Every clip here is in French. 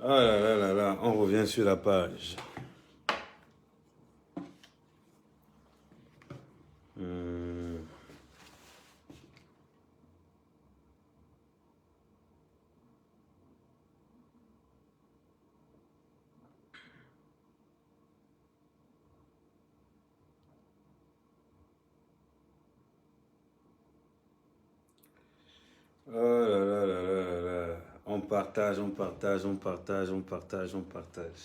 Ah là là là là, on revient sur la page. Hmm. Oh là là là là là là. On partage, on partage, on partage, on partage, on partage.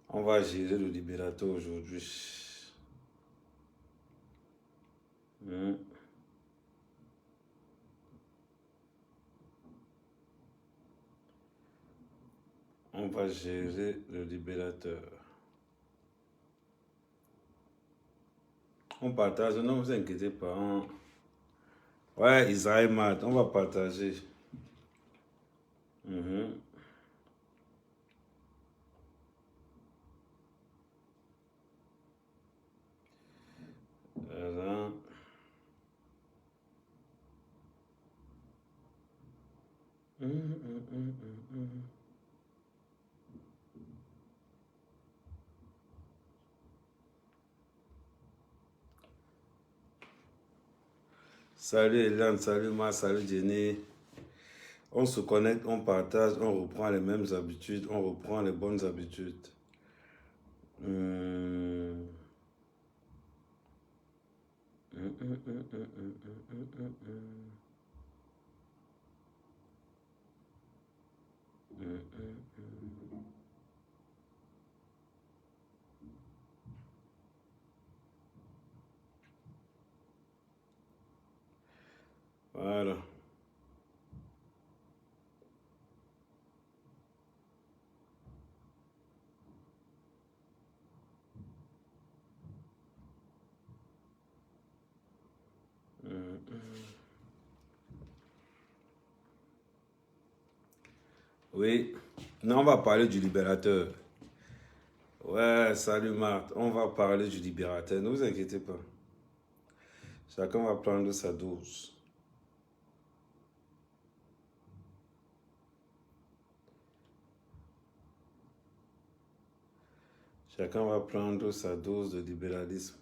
On va gérer le libérateur aujourd'hui. Hmm. On va gérer le libérateur. On partage, ne vous inquiétez pas. Ouais, Israël Mat, on va partager. Mhm. Voilà. Mhm. Salut Hélène, salut moi, salut Jenny. On se connecte, on partage, on reprend les mêmes habitudes, on reprend les bonnes habitudes. Hum. Voilà. Oui, non, on va parler du libérateur. Ouais, salut Marthe, on va parler du libérateur, ne vous inquiétez pas. Chacun va prendre sa dose. Chacun va prendre sa dose de libéralisme.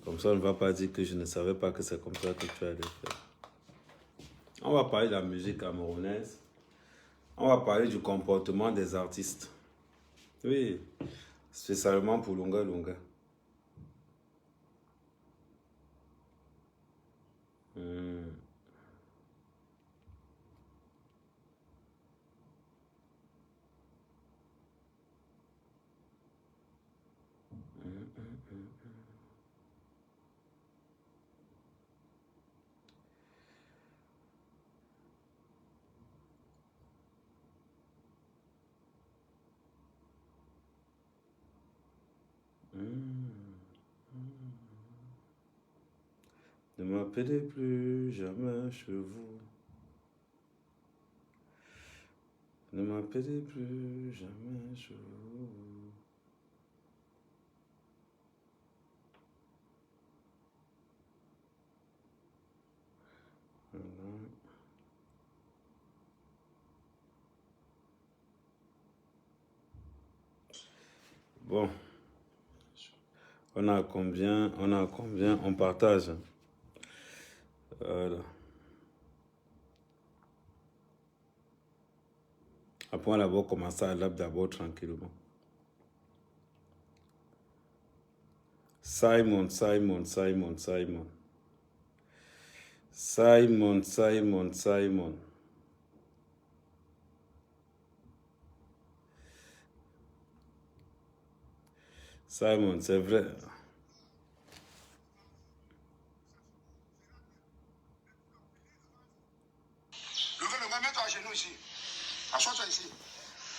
Comme ça, on ne va pas dire que je ne savais pas que c'est comme ça que tu allais faire. On va parler de la musique camerounaise. On va parler du comportement des artistes. Oui, spécialement pour Lunga Lunga. Hmm. Ne m'appelez plus jamais chevaux. Ne m'appelez plus jamais chevaux. Voilà. Bon, on a combien? On a combien? On partage. Voilà. Après, on va d'abord commencer à l'ab d'abord tranquillement. Simon, Simon, Simon, Simon. Simon, Simon, Simon. Simon, c'est vrai. Levez-le, mets-toi à genoux ici. Assois-toi ici.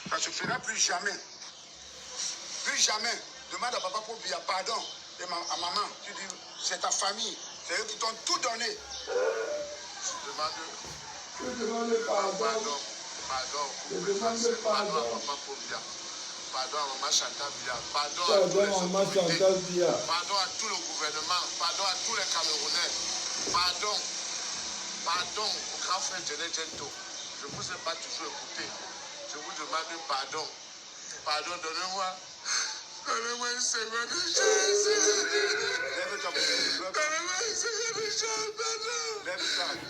Ça ne se fera plus jamais. Plus jamais. Demande à papa pour dire pardon. Et à maman, tu dis, c'est ta famille. C'est eux qui t'ont tout donné. Je demande pardon. Pardon. Je demande pardon à papa pour dire. Pardon à maman Chantal Biya. Pardon à tous les autorités. Pardon à tout le gouvernement. Pardon à tous les Camerounais. Pardon. Pardon au grand frère Djené Djento. Je ne vous ai pas toujours écouté. Je vous demande pardon. Pardon, donnez-moi. Donnez-moi une seconde de chance. Donnez-moi une seconde de chance, pardon.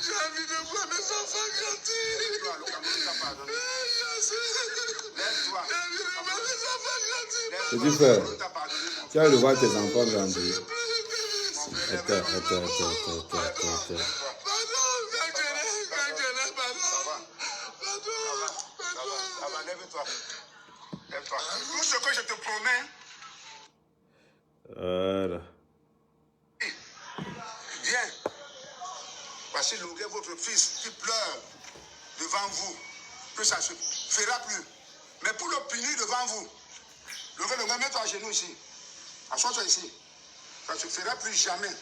J'ai envie de voir mes enfants grandir. Lève-toi, le Cameroun t'a pardonné. Lève-toi. J'ai envie de voir mes enfants grandir. Petit frère, tu vas le voir tes enfants grandir. Attends. Lève-toi. Tout ce que je te promets. Voilà. Viens. Voici Loguet, votre fils, qui pleure devant vous. Que ça ne se fera plus. Mais pour le punir devant vous, Loguet, mets-toi à genoux ici. Assois-toi ici. Ça ne se fera plus jamais.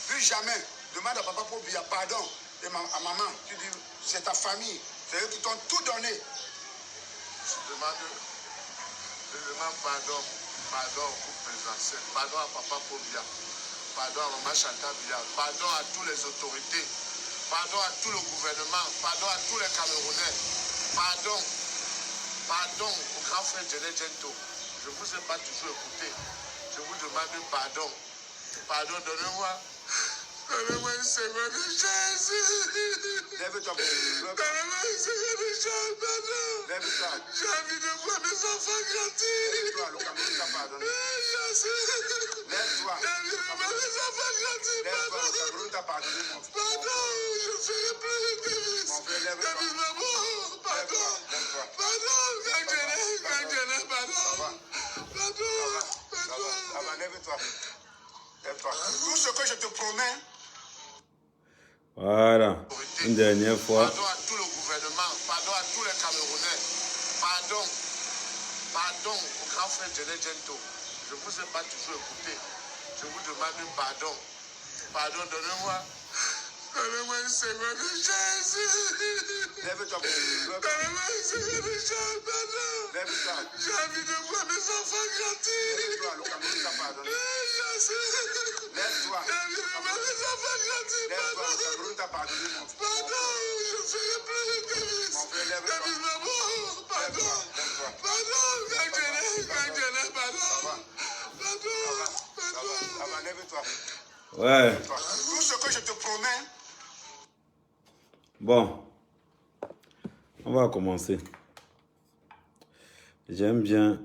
Plus jamais. Demande à papa pour dire pardon. Et à maman, tu dis, c'est ta famille. C'est eux qui t'ont tout donné. Je demande pardon. Pardon au couple présidentiel. Pardon à papa Pobia. Pardon à maman Chantal Bia. Pardon à toutes les autorités. Pardon à tout le gouvernement. Pardon à tous les Camerounais. Pardon. Pardon au grand frère Djené Djento. Je ne vous ai pas toujours écouté. Je vous demande pardon. Pardon, donnez-moi. Donnez-moi une seconde de chance. Lève-toi. Donnez-moi une seconde de chance, pardon. Lève-toi. J'ai envie de voir mes enfants grandir. Lève-toi, le Cameroun t'a pardonné. Lève-toi. J'ai envie de voir mes enfants grandir, pardon. Le Cameroun t'a pardonné, mon frère. Pardon, je ne ferai plus de bêtises. Mon frère, lève-toi. Pardon. Pardon, pardon. Pardon. Lève-toi. Lève-toi. Tout ce que je te promets. Voilà. Une dernière fois. Pardon à tout le gouvernement. Pardon à tous les Camerounais. Pardon. Pardon au grand frère Djené Djento. Je ne vous ai pas toujours écouté. Je vous demande pardon. Pardon, donnez-moi. Donnez-moi une seconde de chance. Lève-toi. Donnez-moi une seconde de chance, pardon. Lève-toi. J'ai envie de voir mes enfants grandir. Lève-toi, le Cameroun t'a pardonné. Lève-toi. J'ai envie de voir mes enfants grandir, pardon. Le Cameroun t'a pardonné, mon frère. Pardon, je ne ferai plus de bêtises. Mon frère, lève-toi. Pardon. Pardon, pardon. Lève-toi. Ouais. Tout ce que je te promets. Bon. On va commencer. J'aime bien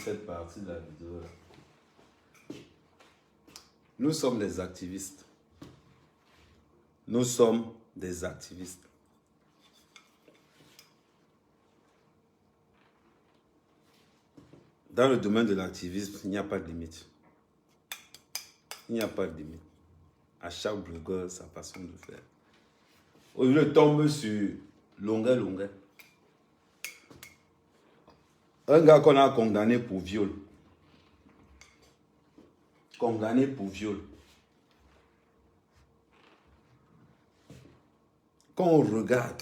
cette partie de la vidéo là. Nous sommes des activistes. Nous sommes des activistes. Dans le domaine de l'activisme, il n'y a pas de limite. Il n'y a pas de limite. À chaque blogueur, sa façon de faire. Aujourd'hui, je tombe sur Longuet. Un gars qu'on a condamné pour viol. Condamné pour viol. Quand on regarde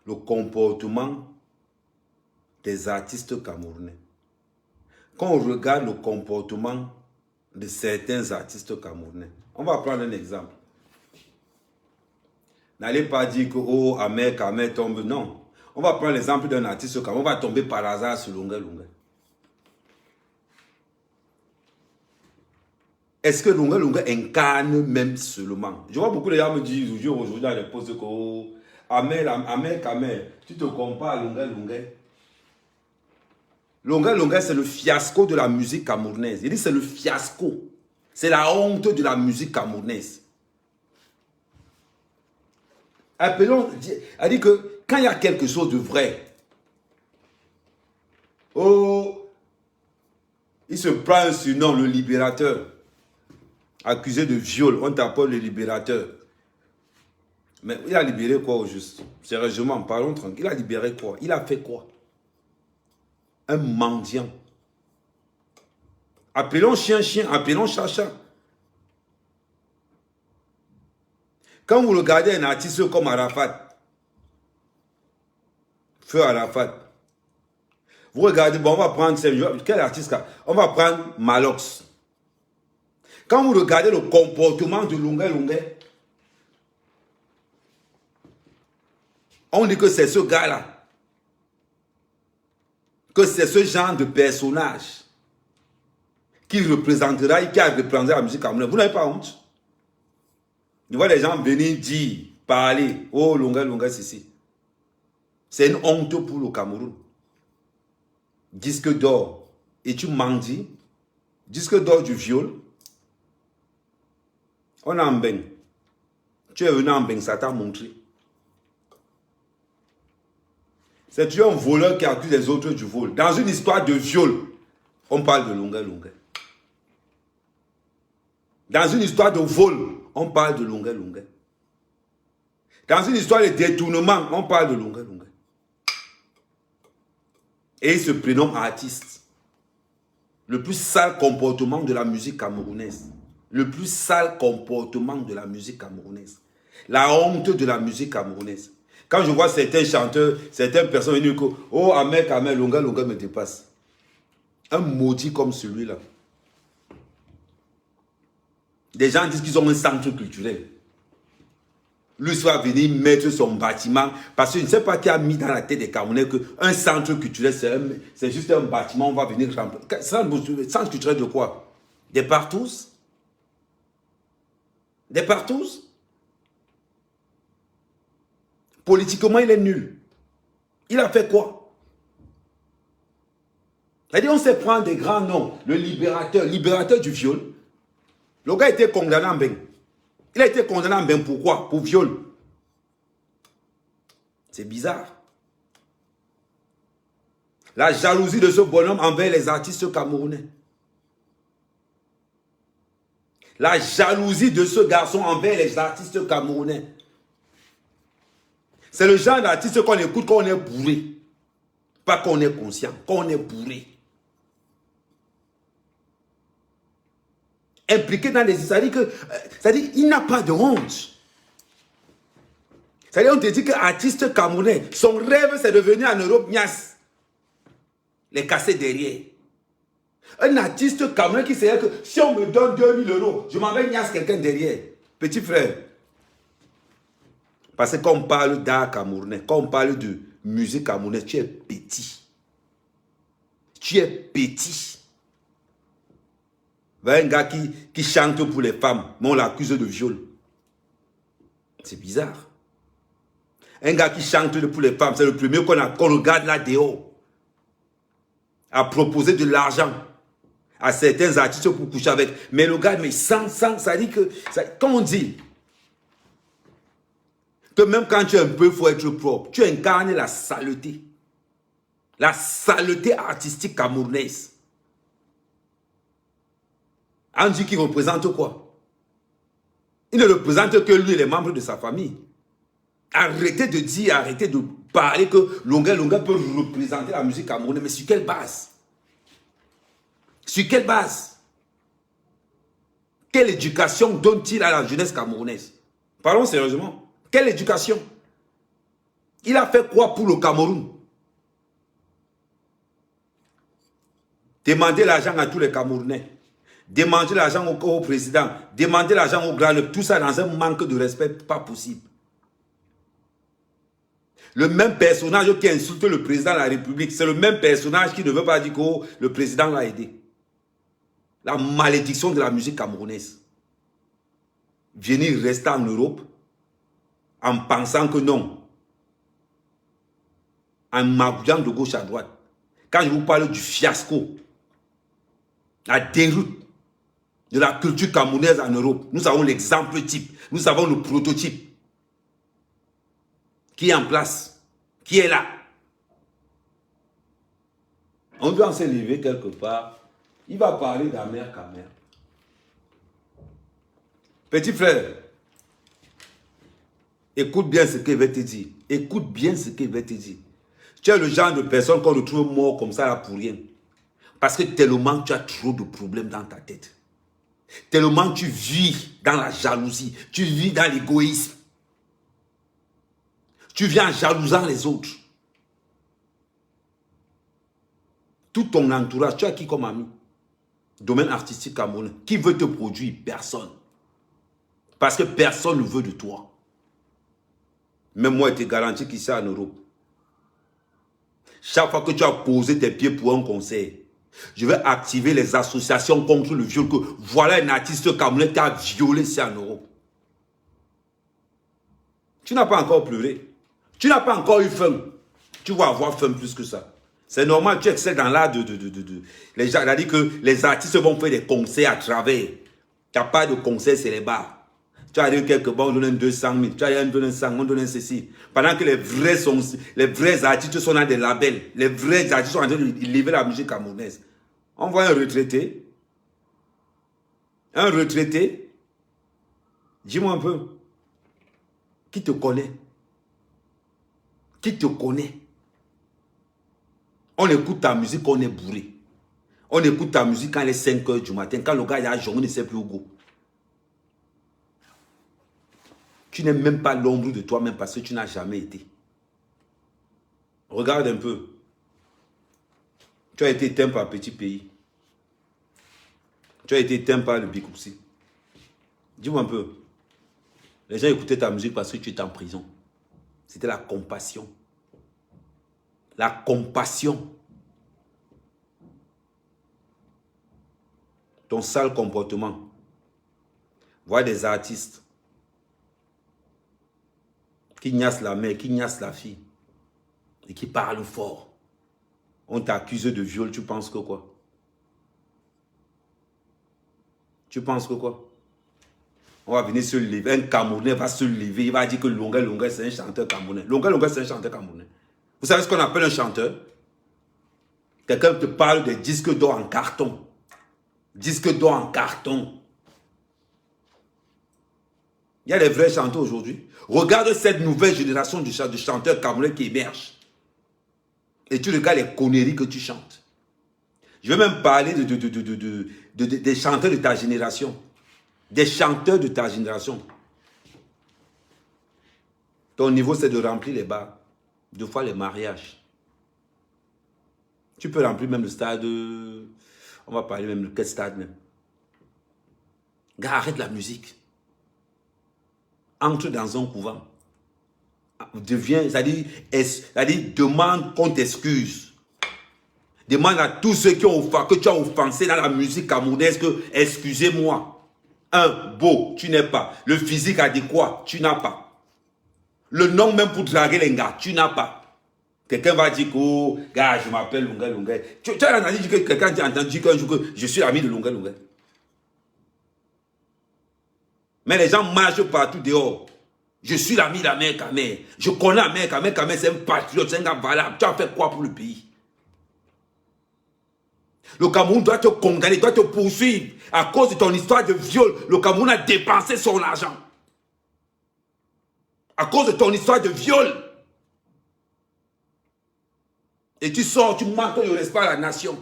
le comportement des artistes camerounais, quand on regarde le comportement de certains artistes camerounais, on va prendre un exemple. N'allez pas dire que oh, Ahmed tombe. Non. On va prendre l'exemple d'un artiste camerounais. On va tomber par hasard sur Longuet. Est-ce que Longuet incarne même seulement? Je vois beaucoup de gens me dire aujourd'hui dans les posts que oh, Ahmed, tu te compares à Longuet. Longuet, c'est le fiasco de la musique camerounaise. Il dit c'est le fiasco. C'est la honte de la musique camerounaise. Appelons, elle dit que quand il y a quelque chose de vrai, oh, il se prend un surnom, le libérateur. Accusé de viol, on t'appelle le libérateur. Mais il a libéré quoi au juste? Sérieusement, parlons tranquille. Il a libéré quoi? Il a fait quoi? Un mendiant. Appelons chien, appelons chat. Quand vous regardez un artiste comme Arafat, Feu Arafat, Vous regardez, bon, on va prendre, quel artiste? On va prendre Malox. Quand vous regardez le comportement de Lunga Lunga, on dit que c'est ce gars-là. Que c'est ce genre de personnage qui représentera et qui a représenté la musique camerounaise. Vous n'avez pas honte? Je vois les gens venir dire, parler, oh Lunga Lunga, c'est. C'est une honte pour le Cameroun. Disque d'or. Et tu mendis. Disque d'or du viol. On a un bain. Tu es venu en bain, ça t'a montré. C'est tu es un voleur qui accuse les autres du vol. Dans une histoire de viol, on parle de Lunga Lunga. Dans une histoire de vol, on parle de Lunga Lunga. Dans une histoire de détournement, on parle de Lunga Lunga. Et il se prénomme artiste. Le plus sale comportement de la musique camerounaise. Le plus sale comportement de la musique camerounaise. La honte de la musique camerounaise. Quand je vois certains chanteurs, certaines personnes venir dire, oh, Ahmed, Lunga Lunga me dépasse. Un maudit comme celui-là. Des gens disent qu'ils ont un centre culturel. Lui va venir mettre son bâtiment, parce que je ne sais pas qui a mis dans la tête des Camerounais qu'un centre culturel, c'est juste un bâtiment, on va venir remplir. Centre culturel de quoi? Des partous? Des partous? Politiquement, il est nul. Il a fait quoi? C'est-à-dire, on sait prendre des grands noms. Le libérateur du viol. Le gars a été condamné en bain. Il a été condamné en bain pourquoi? Pour viol. C'est bizarre. La jalousie de ce bonhomme envers les artistes camerounais. La jalousie de ce garçon envers les artistes camerounais. C'est le genre d'artiste qu'on écoute quand on est bourré. Pas qu'on est conscient, quand on est bourré. Impliqué dans les histoires. C'est-à-dire il n'a pas de honte. C'est-à-dire on te dit qu'artiste camerounais, son rêve c'est de venir en Europe, nias. Les casser derrière. Un artiste camerounais qui sait que si on me donne 2000 €, je m'en vais nias quelqu'un derrière. Petit frère. Parce que quand on parle d'art camerounais, quand on parle de musique camerounaise, tu es petit. Tu es petit. Un gars qui chante pour les femmes, mais on l'accuse de viol. C'est bizarre. Un gars qui chante pour les femmes, c'est le premier qu'on regarde là dehors. À proposer de l'argent à certains artistes pour coucher avec. Mais le gars, mais sans ça dit que... Quand on dit que même quand tu es un peu, il faut être propre, tu incarnes la saleté. La saleté artistique camerounaise. On dit qu'il représente quoi? Il ne représente que lui et les membres de sa famille. Arrêtez de dire, arrêtez de parler que Lunga Lunga peut représenter la musique camerounaise. Mais sur quelle base? Sur quelle base? Quelle éducation donne-t-il à la jeunesse camerounaise? Parlons sérieusement. Quelle éducation? Il a fait quoi pour le Cameroun? Demandez l'argent à tous les Camerounais. Demandez l'argent au président. Demandez l'argent au grand. Tout ça dans un manque de respect, pas possible. Le même personnage qui insulte le président de la République, c'est le même personnage qui ne veut pas dire que le président l'a aidé. La malédiction de la musique camerounaise. Venir rester en Europe en pensant que non. En magouillant de gauche à droite. Quand je vous parle du fiasco, la déroute de la culture camerounaise en Europe, nous avons l'exemple type, nous avons le prototype qui est en place, qui est là. On doit s'élever quelque part. Il va parler d'Amer Kamer. Petit frère, écoute bien ce qu'il va te dire. Écoute bien ce qu'il va te dire. Tu es le genre de personne qu'on retrouve mort comme ça là pour rien. Parce que tellement tu as trop de problèmes dans ta tête. Tellement tu vis dans la jalousie. Tu vis dans l'égoïsme. Tu vis en jalousant les autres. Tout ton entourage, tu as qui comme ami? Domaine artistique camerounais. Qui veut te produire? Personne. Parce que personne ne veut de toi. Même moi, je te garantis qu'ici en Europe, chaque fois que tu as posé tes pieds pour un concert, je vais activer les associations contre le viol. Que voilà un artiste camerounais qui a violé ici en Europe. Tu n'as pas encore pleuré. Tu n'as pas encore eu faim. Tu vas avoir faim plus que ça. C'est normal, tu excelles dans l'art Les gens ont dit que les artistes vont faire des concerts à travers. Il n'y a pas de concert, c'est les bars. Tu as dit quelque part, on donne 200 000. Tu as dit, on donne 100, on donne ceci. Pendant que les vrais artistes sont dans des labels. Les vrais artistes sont en train de livrer la musique camerounaise. On voit un retraité. Un retraité. Dis-moi un peu. Qui te connaît? Qui te connaît? On écoute ta musique, on est bourré. On écoute ta musique quand il est 5 h du matin. Quand le gars est à jour, on ne sait plus où go. Tu n'es même pas l'ombre de toi-même parce que tu n'as jamais été. Regarde un peu. Tu as été éteint par petit pays. Tu as été éteint par le Bikoupsi. Dis-moi un peu. Les gens écoutaient ta musique parce que tu étais en prison. C'était la compassion. La compassion. Ton sale comportement. Voir des artistes qui niassent la mère, qui niassent la fille et qui parlent fort. On t'accuse de viol, tu penses que quoi? Tu penses que quoi? On va venir se lever, un Camerounais va se lever, il va dire que Longa Longa c'est un chanteur camerounais. Longa Longa c'est un chanteur camerounais. Vous savez ce qu'on appelle un chanteur? Quelqu'un te parle des disques d'or en carton. Disques d'or en carton. Il y a des vrais chanteurs aujourd'hui. Regarde cette nouvelle génération de chanteurs camerounais qui émergent. Et tu regardes les conneries que tu chantes. Je vais même parler des chanteurs de ta génération. Des chanteurs de ta génération. Ton niveau, c'est de remplir les bars. 2 fois les mariages. Tu peux remplir même le stade. On va parler même de quel stade même. Gars, arrête la musique. Entre dans un couvent. Deviens, c'est-à-dire, demande qu'on t'excuse. Demande à tous ceux que tu as offensé dans la musique camerounaise que, excusez-moi. Beau, tu n'es pas. Le physique adéquat, tu n'as pas. Le nom même pour draguer les gars, tu n'as pas. Quelqu'un va dire que, oh, gars, je m'appelle Longa Longa. Tu as entendu que quelqu'un t'a entendu qu'un jour que je suis l'ami de Longa Longa. Mais les gens marchent partout dehors. Je suis l'ami de la mère Kamé. Je connais la mère Kamé. Kamé, c'est un patriote, c'est un gars valable. Tu as fait quoi pour le pays? Le Cameroun doit te condamner, doit te poursuivre. À cause de ton histoire de viol, le Cameroun a dépensé son argent. À cause de ton histoire de viol. Et tu sors, tu manques de respect à la nation.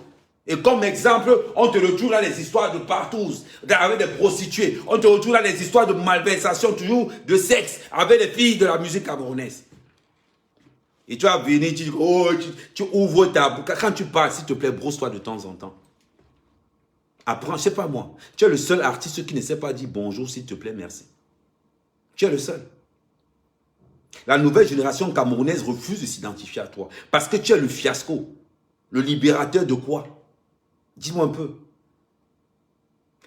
Et comme exemple, on te retrouve dans les histoires de partout, avec des prostituées. On te retrouve dans les histoires de malversation, toujours de sexe, avec les filles de la musique camerounaise. Et tu vas venir, tu dis, oh, tu ouvres ta bouche. Quand tu parles, s'il te plaît, brosse-toi de temps en temps. Apprends, je ne sais pas moi. Tu es le seul artiste qui ne sait pas dire bonjour, s'il te plaît, merci. Tu es le seul. La nouvelle génération camerounaise refuse de s'identifier à toi. Parce que tu es le fiasco. Le libérateur de quoi? Dis-moi un peu.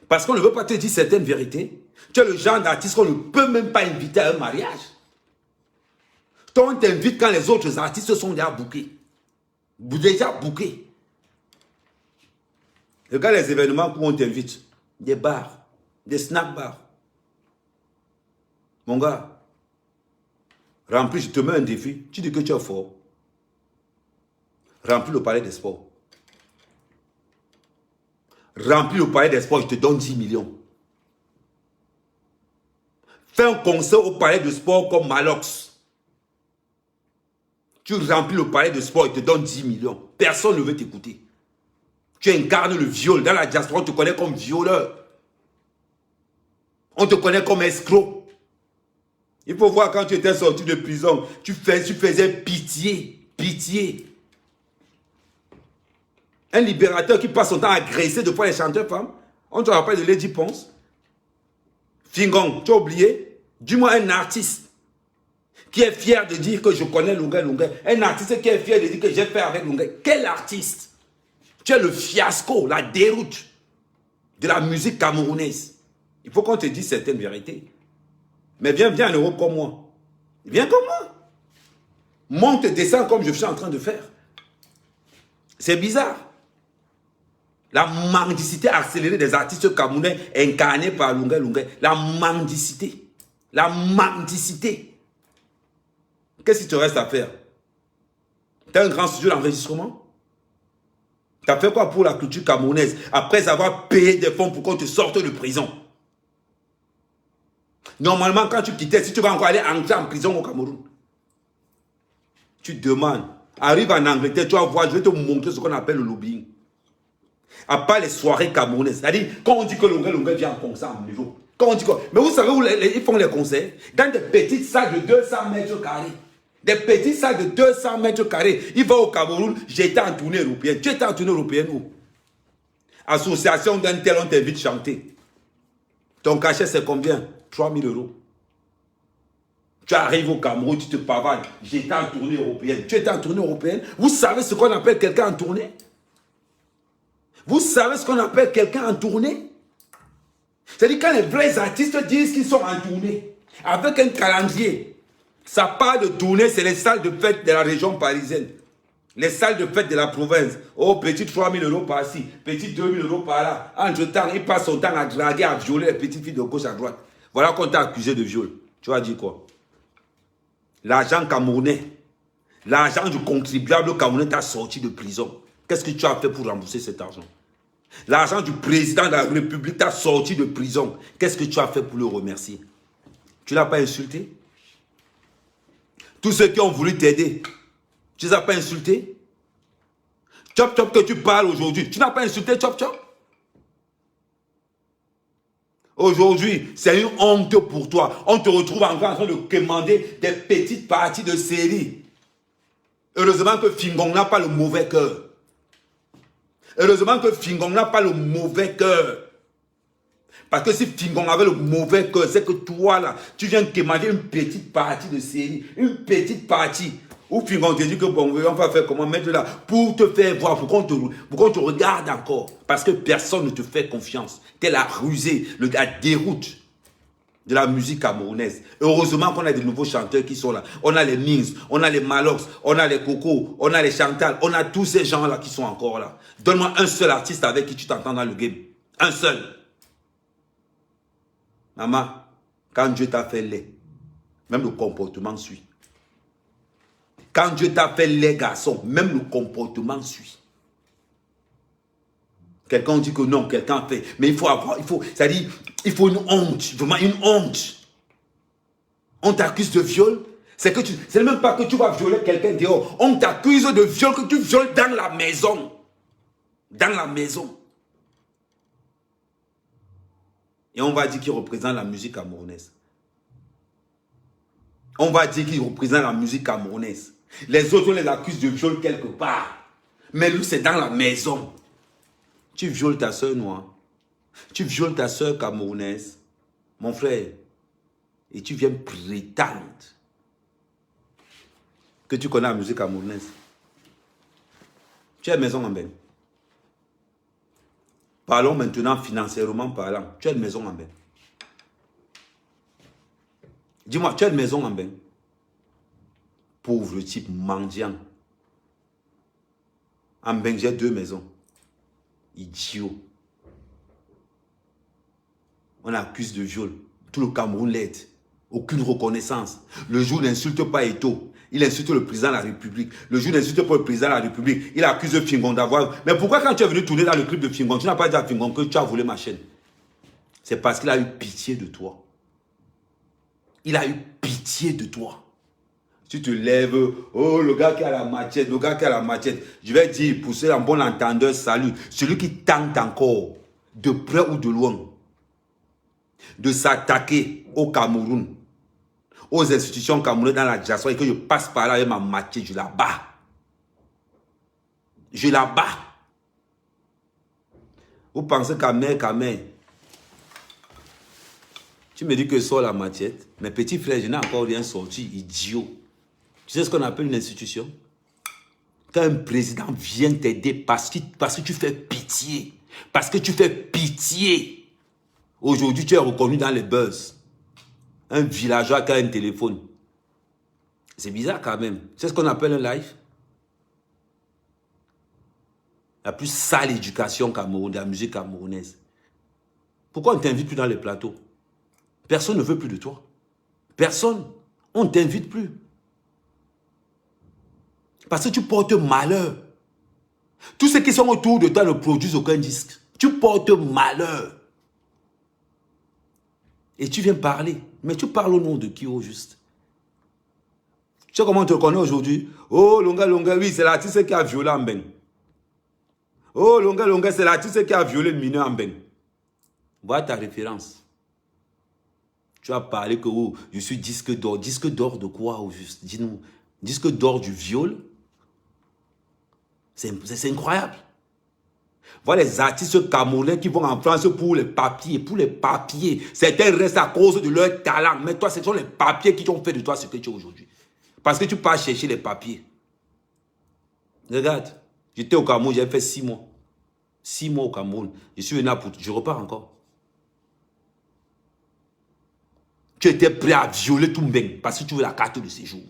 Parce qu'on ne veut pas te dire certaines vérités. Tu es le genre d'artiste qu'on ne peut même pas inviter à un mariage. Toi, on t'invite quand les autres artistes sont déjà bookés. Déjà bookés. Regarde les événements où on t'invite. Des bars, des snack bars. Mon gars, remplis, je te mets un défi. Tu dis que tu es fort. Remplis le palais des sports. Remplis le palais des sports, je te donne 10 millions. Fais un concert au palais de sport comme Malox. Tu remplis le palais de sport, il te donne 10 millions. Personne ne veut t'écouter. Tu incarnes le viol. Dans la diaspora, on te connaît comme violeur. On te connaît comme escroc. Il faut voir quand tu étais sorti de prison, tu faisais pitié. Pitié. Un libérateur qui passe son temps à agresser de fois les chanteurs femmes. On te rappelle de Lady Ponce. Fingong, tu as oublié? Dis-moi un artiste qui est fier de dire que je connais Lungai Lungai. Un artiste qui est fier de dire que j'ai fait avec Lungai. Quel artiste? Tu es le fiasco, la déroute de la musique camerounaise. Il faut qu'on te dise certaines vérités. Mais viens en Europe comme moi. Viens comme moi. Monte et descends comme je suis en train de faire. C'est bizarre. La mendicité accélérée des artistes camerounais incarnés par Lungai Lungai. La mendicité. La mendicité. Qu'est-ce qu'il te reste à faire? Tu as un grand studio d'enregistrement? Tu as fait quoi pour la culture camerounaise après avoir payé des fonds pour qu'on te sorte de prison? Normalement, quand tu quittais, si tu vas encore aller entrer en prison au Cameroun, tu demandes, arrive en Angleterre, tu vas voir, je vais te montrer ce qu'on appelle le lobbying. À part les soirées camerounaises. C'est-à-dire, quand on dit que Lungai vient en concert en niveau, quand on dit quoi? Mais vous savez où ils font les concerts? Dans des petites salles de 200 mètres carrés. Des petites salles de 200 mètres carrés. Il va au Cameroun, j'étais en tournée européenne. Tu étais en tournée européenne où? Association d'un tel, on t'invite chanter. Ton cachet, c'est combien? 3 000 €. Tu arrives au Cameroun, tu te pavanes. J'étais en tournée européenne. Tu étais en tournée européenne? Vous savez ce qu'on appelle quelqu'un en tournée? Vous savez ce qu'on appelle quelqu'un en tournée? C'est-à-dire quand les vrais artistes disent qu'ils sont en tournée, avec un calendrier, ça part de tournée, c'est les salles de fête de la région parisienne. Les salles de fête de la province. Oh, petit 3 000 € par-ci, petit 2 000 € par-là. Entre-temps, il passe son temps à draguer, à violer les petites filles de gauche à droite. Voilà qu'on t'a accusé de viol. Tu vas dire quoi? L'argent camerounais, l'argent du contribuable camerounais t'a sorti de prison. Qu'est-ce que tu as fait pour rembourser cet argent? L'argent du président de la République t'a sorti de prison. Qu'est-ce que tu as fait pour le remercier? Tu ne l'as pas insulté? Tous ceux qui ont voulu t'aider, tu ne les as pas insultés? Chop Chop que tu parles aujourd'hui, tu n'as pas insulté Chop Chop? Aujourd'hui, c'est une honte pour toi. On te retrouve encore en train de commander des petites parties de série. Heureusement que Fingong n'a pas le mauvais cœur. Heureusement que Fingong n'a pas le mauvais cœur. Parce que si Fingong avait le mauvais cœur, c'est que toi là, tu viens de commander une petite partie de série. Une petite partie. Où Fingong te dit que bon, on va faire comment mettre là pour te faire voir, pour qu'on te regarde encore. Parce que personne ne te fait confiance. Tu es la rusée, la déroute de la musique camerounaise. Heureusement qu'on a des nouveaux chanteurs qui sont là. On a les Mings, on a les Malox, on a les Coco, on a les Chantal, on a tous ces gens-là qui sont encore là. Donne-moi un seul artiste avec qui tu t'entends dans le game. Un seul. Maman, quand Dieu t'a fait laid, même le comportement suit. Quand Dieu t'a fait les garçons, même le comportement suit. Quelqu'un dit que non, quelqu'un fait. Mais il faut avoir, c'est-à-dire, il faut une honte, vraiment une honte. On t'accuse de viol. C'est même pas que tu vas violer quelqu'un dehors. On t'accuse de viol que tu violes dans la maison. Dans la maison. Et on va dire qu'il représente la musique camerounaise. On va dire qu'il représente la musique camerounaise. Les autres, on les accuse de viol quelque part. Mais lui, c'est dans la maison. Tu violes ta soeur noire. Tu violes ta soeur camerounaise. Mon frère. Et tu viens prétendre que tu connais la musique camerounaise. Tu es maison en bain. Parlons maintenant financièrement parlant. Tu as une maison en bain. Dis-moi, tu as une maison en bain. Pauvre type mendiant. En bain, j'ai 2 maisons. Idiot. On accuse de viol. Tout le Cameroun l'aide. Aucune reconnaissance. Le jour n'insulte pas Eto. Il insulte le président de la République. Le jour n'insulte pas le président de la République. Il accuse Fingong d'avoir... Mais pourquoi quand tu es venu tourner dans le clip de Fingong, tu n'as pas dit à Fingong que tu as volé ma chaîne? C'est parce qu'il a eu pitié de toi. Il a eu pitié de toi. Tu te lèves, oh le gars qui a la machette, le gars qui a la machette. Je vais dire, pour ceux en bon entendeur, salut. Celui qui tente encore, de près ou de loin, de s'attaquer au Cameroun, aux institutions camerounaises dans la diaspora, et que je passe par là avec ma machette, je la bats. Je la bats. Vous pensez qu'à mer. Tu me dis que sort la matiette. Mes petits frères, je n'ai encore rien sorti, idiot. Tu sais ce qu'on appelle une institution? Quand un président vient t'aider parce que tu fais pitié. Parce que tu fais pitié. Aujourd'hui, tu es reconnu dans les buzz. Un villageois qui a un téléphone. C'est bizarre quand même. C'est ce qu'on appelle un live. La plus sale éducation camerounaise, de la musique camerounaise. Pourquoi on ne t'invite plus dans les plateaux? Personne ne veut plus de toi. Personne. On ne t'invite plus. Parce que tu portes malheur. Tous ceux qui sont autour de toi ne produisent aucun disque. Tu portes malheur. Et tu viens parler. Mais tu parles au nom de qui au juste? Tu sais comment on te connaît aujourd'hui? Oh, Longa, oui, c'est l'artiste qui a violé Ambeng. Oh, Longa, c'est l'artiste qui a violé le mineur Ambeng. Voilà ta référence. Tu as parlé que oh, je suis disque d'or. Disque d'or de quoi au juste? Dis-nous. Disque d'or du viol? C'est incroyable. Voilà les artistes camerounais qui vont en France pour les papiers. Pour les papiers. Certains restent à cause de leur talent. Mais toi, ce sont les papiers qui t'ont fait de toi ce que tu es aujourd'hui. Parce que tu pars chercher les papiers. Regarde. J'étais au Cameroun, j'avais fait 6 mois. 6 mois au Cameroun. Je suis venu à Poutou. Je repars encore. Tu étais prêt à violer Toumbeng parce que tu veux la carte de séjour.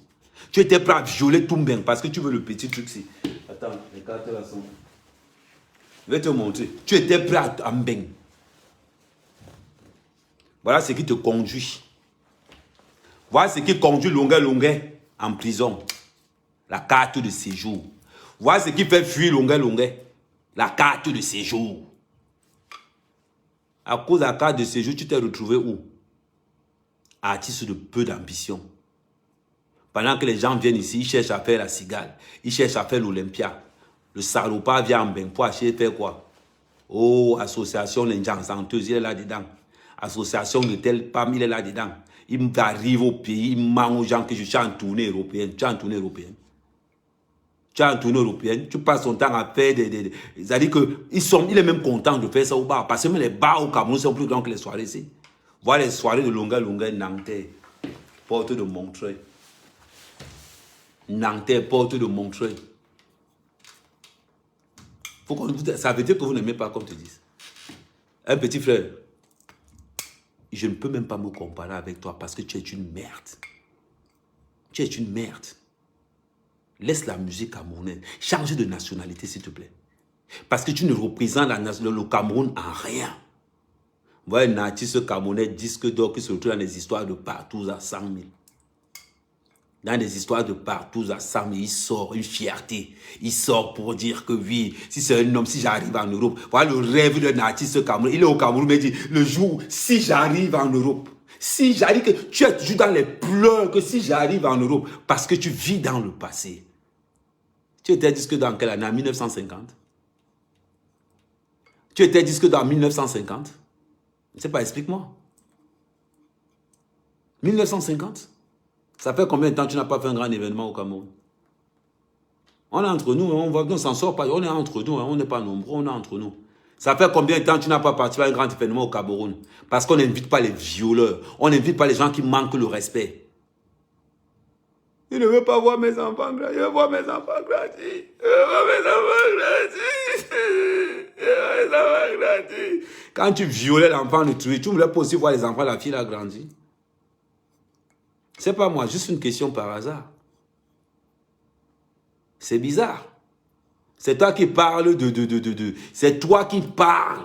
Tu étais prêt à violer Toumbeng parce que tu veux le petit truc. Attends, les cartes là sont... Je vais te montrer. Tu étais prêt à Mbeng. Voilà ce qui te conduit. Voilà ce qui conduit Longa en prison. La carte de séjour. Voilà ce qui fait fuir Longa. La carte de séjour. À cause de la carte de séjour, tu t'es retrouvé où? Artiste de peu d'ambition. Pendant que les gens viennent ici, ils cherchent à faire la cigale. Ils cherchent à faire l'Olympia. Le salopard vient en Mbeng pour acheter faire quoi? Oh, association des gens chanteuse, il est là-dedans. Association de tel PAM, il est là-dedans. Il arrive au pays, il ment aux gens que je suis en tournée européenne. Tu es en tournée européenne. Tu es en tournée européenne. Tu passes ton temps à faire des... C'est-à-dire qu'il est même content de faire ça au bar. Parce que même les bars au Cameroun sont plus grands que les soirées ici. Voilà les soirées de Longa, Nanterre, porte de Montreuil. Nanterre, porte de Montreuil. Ça veut dire que vous n'aimez pas comme tu dis. Un petit frère, je ne peux même pas me comparer avec toi parce que tu es une merde. Tu es une merde. Laisse la musique camerounaise. Change de nationalité, s'il te plaît. Parce que tu ne représentes le Cameroun en rien. Voilà un artiste camerounais disque d'or qui se retrouve dans des histoires de partout à 100 000. Dans des histoires de partout à 100 000, il sort une fierté. Il sort pour dire que oui, si c'est un homme, si j'arrive en Europe. Voilà le rêve d'un artiste camerounais. Il est au Cameroun, mais il dit, le jour, si j'arrive en Europe, si j'arrive, que tu es toujours dans les pleurs, que si j'arrive en Europe, parce que tu vis dans le passé. Tu étais disque dans quelle année? En 1950? Tu étais disque dans 1950? Je ne sais pas, explique-moi. 1950? Ça fait combien de temps que tu n'as pas fait un grand événement au Cameroun? On est entre nous, on ne s'en sort pas. On est entre nous, on n'est pas nombreux, on est entre nous. Ça fait combien de temps que tu n'as pas participé à un grand événement au Cameroun? Parce qu'on n'invite pas les violeurs. On n'invite pas les gens qui manquent le respect. Je ne veux pas voir mes enfants grandis. Je veux voir mes enfants grandis. Je veux voir mes enfants grandis. Je veux voir mes enfants grandis. Quand tu violais l'enfant de tuer, tu voulais pas aussi voir les enfants, la fille a grandi. C'est pas moi, juste une question par hasard. C'est bizarre. C'est toi qui parles c'est toi qui parles.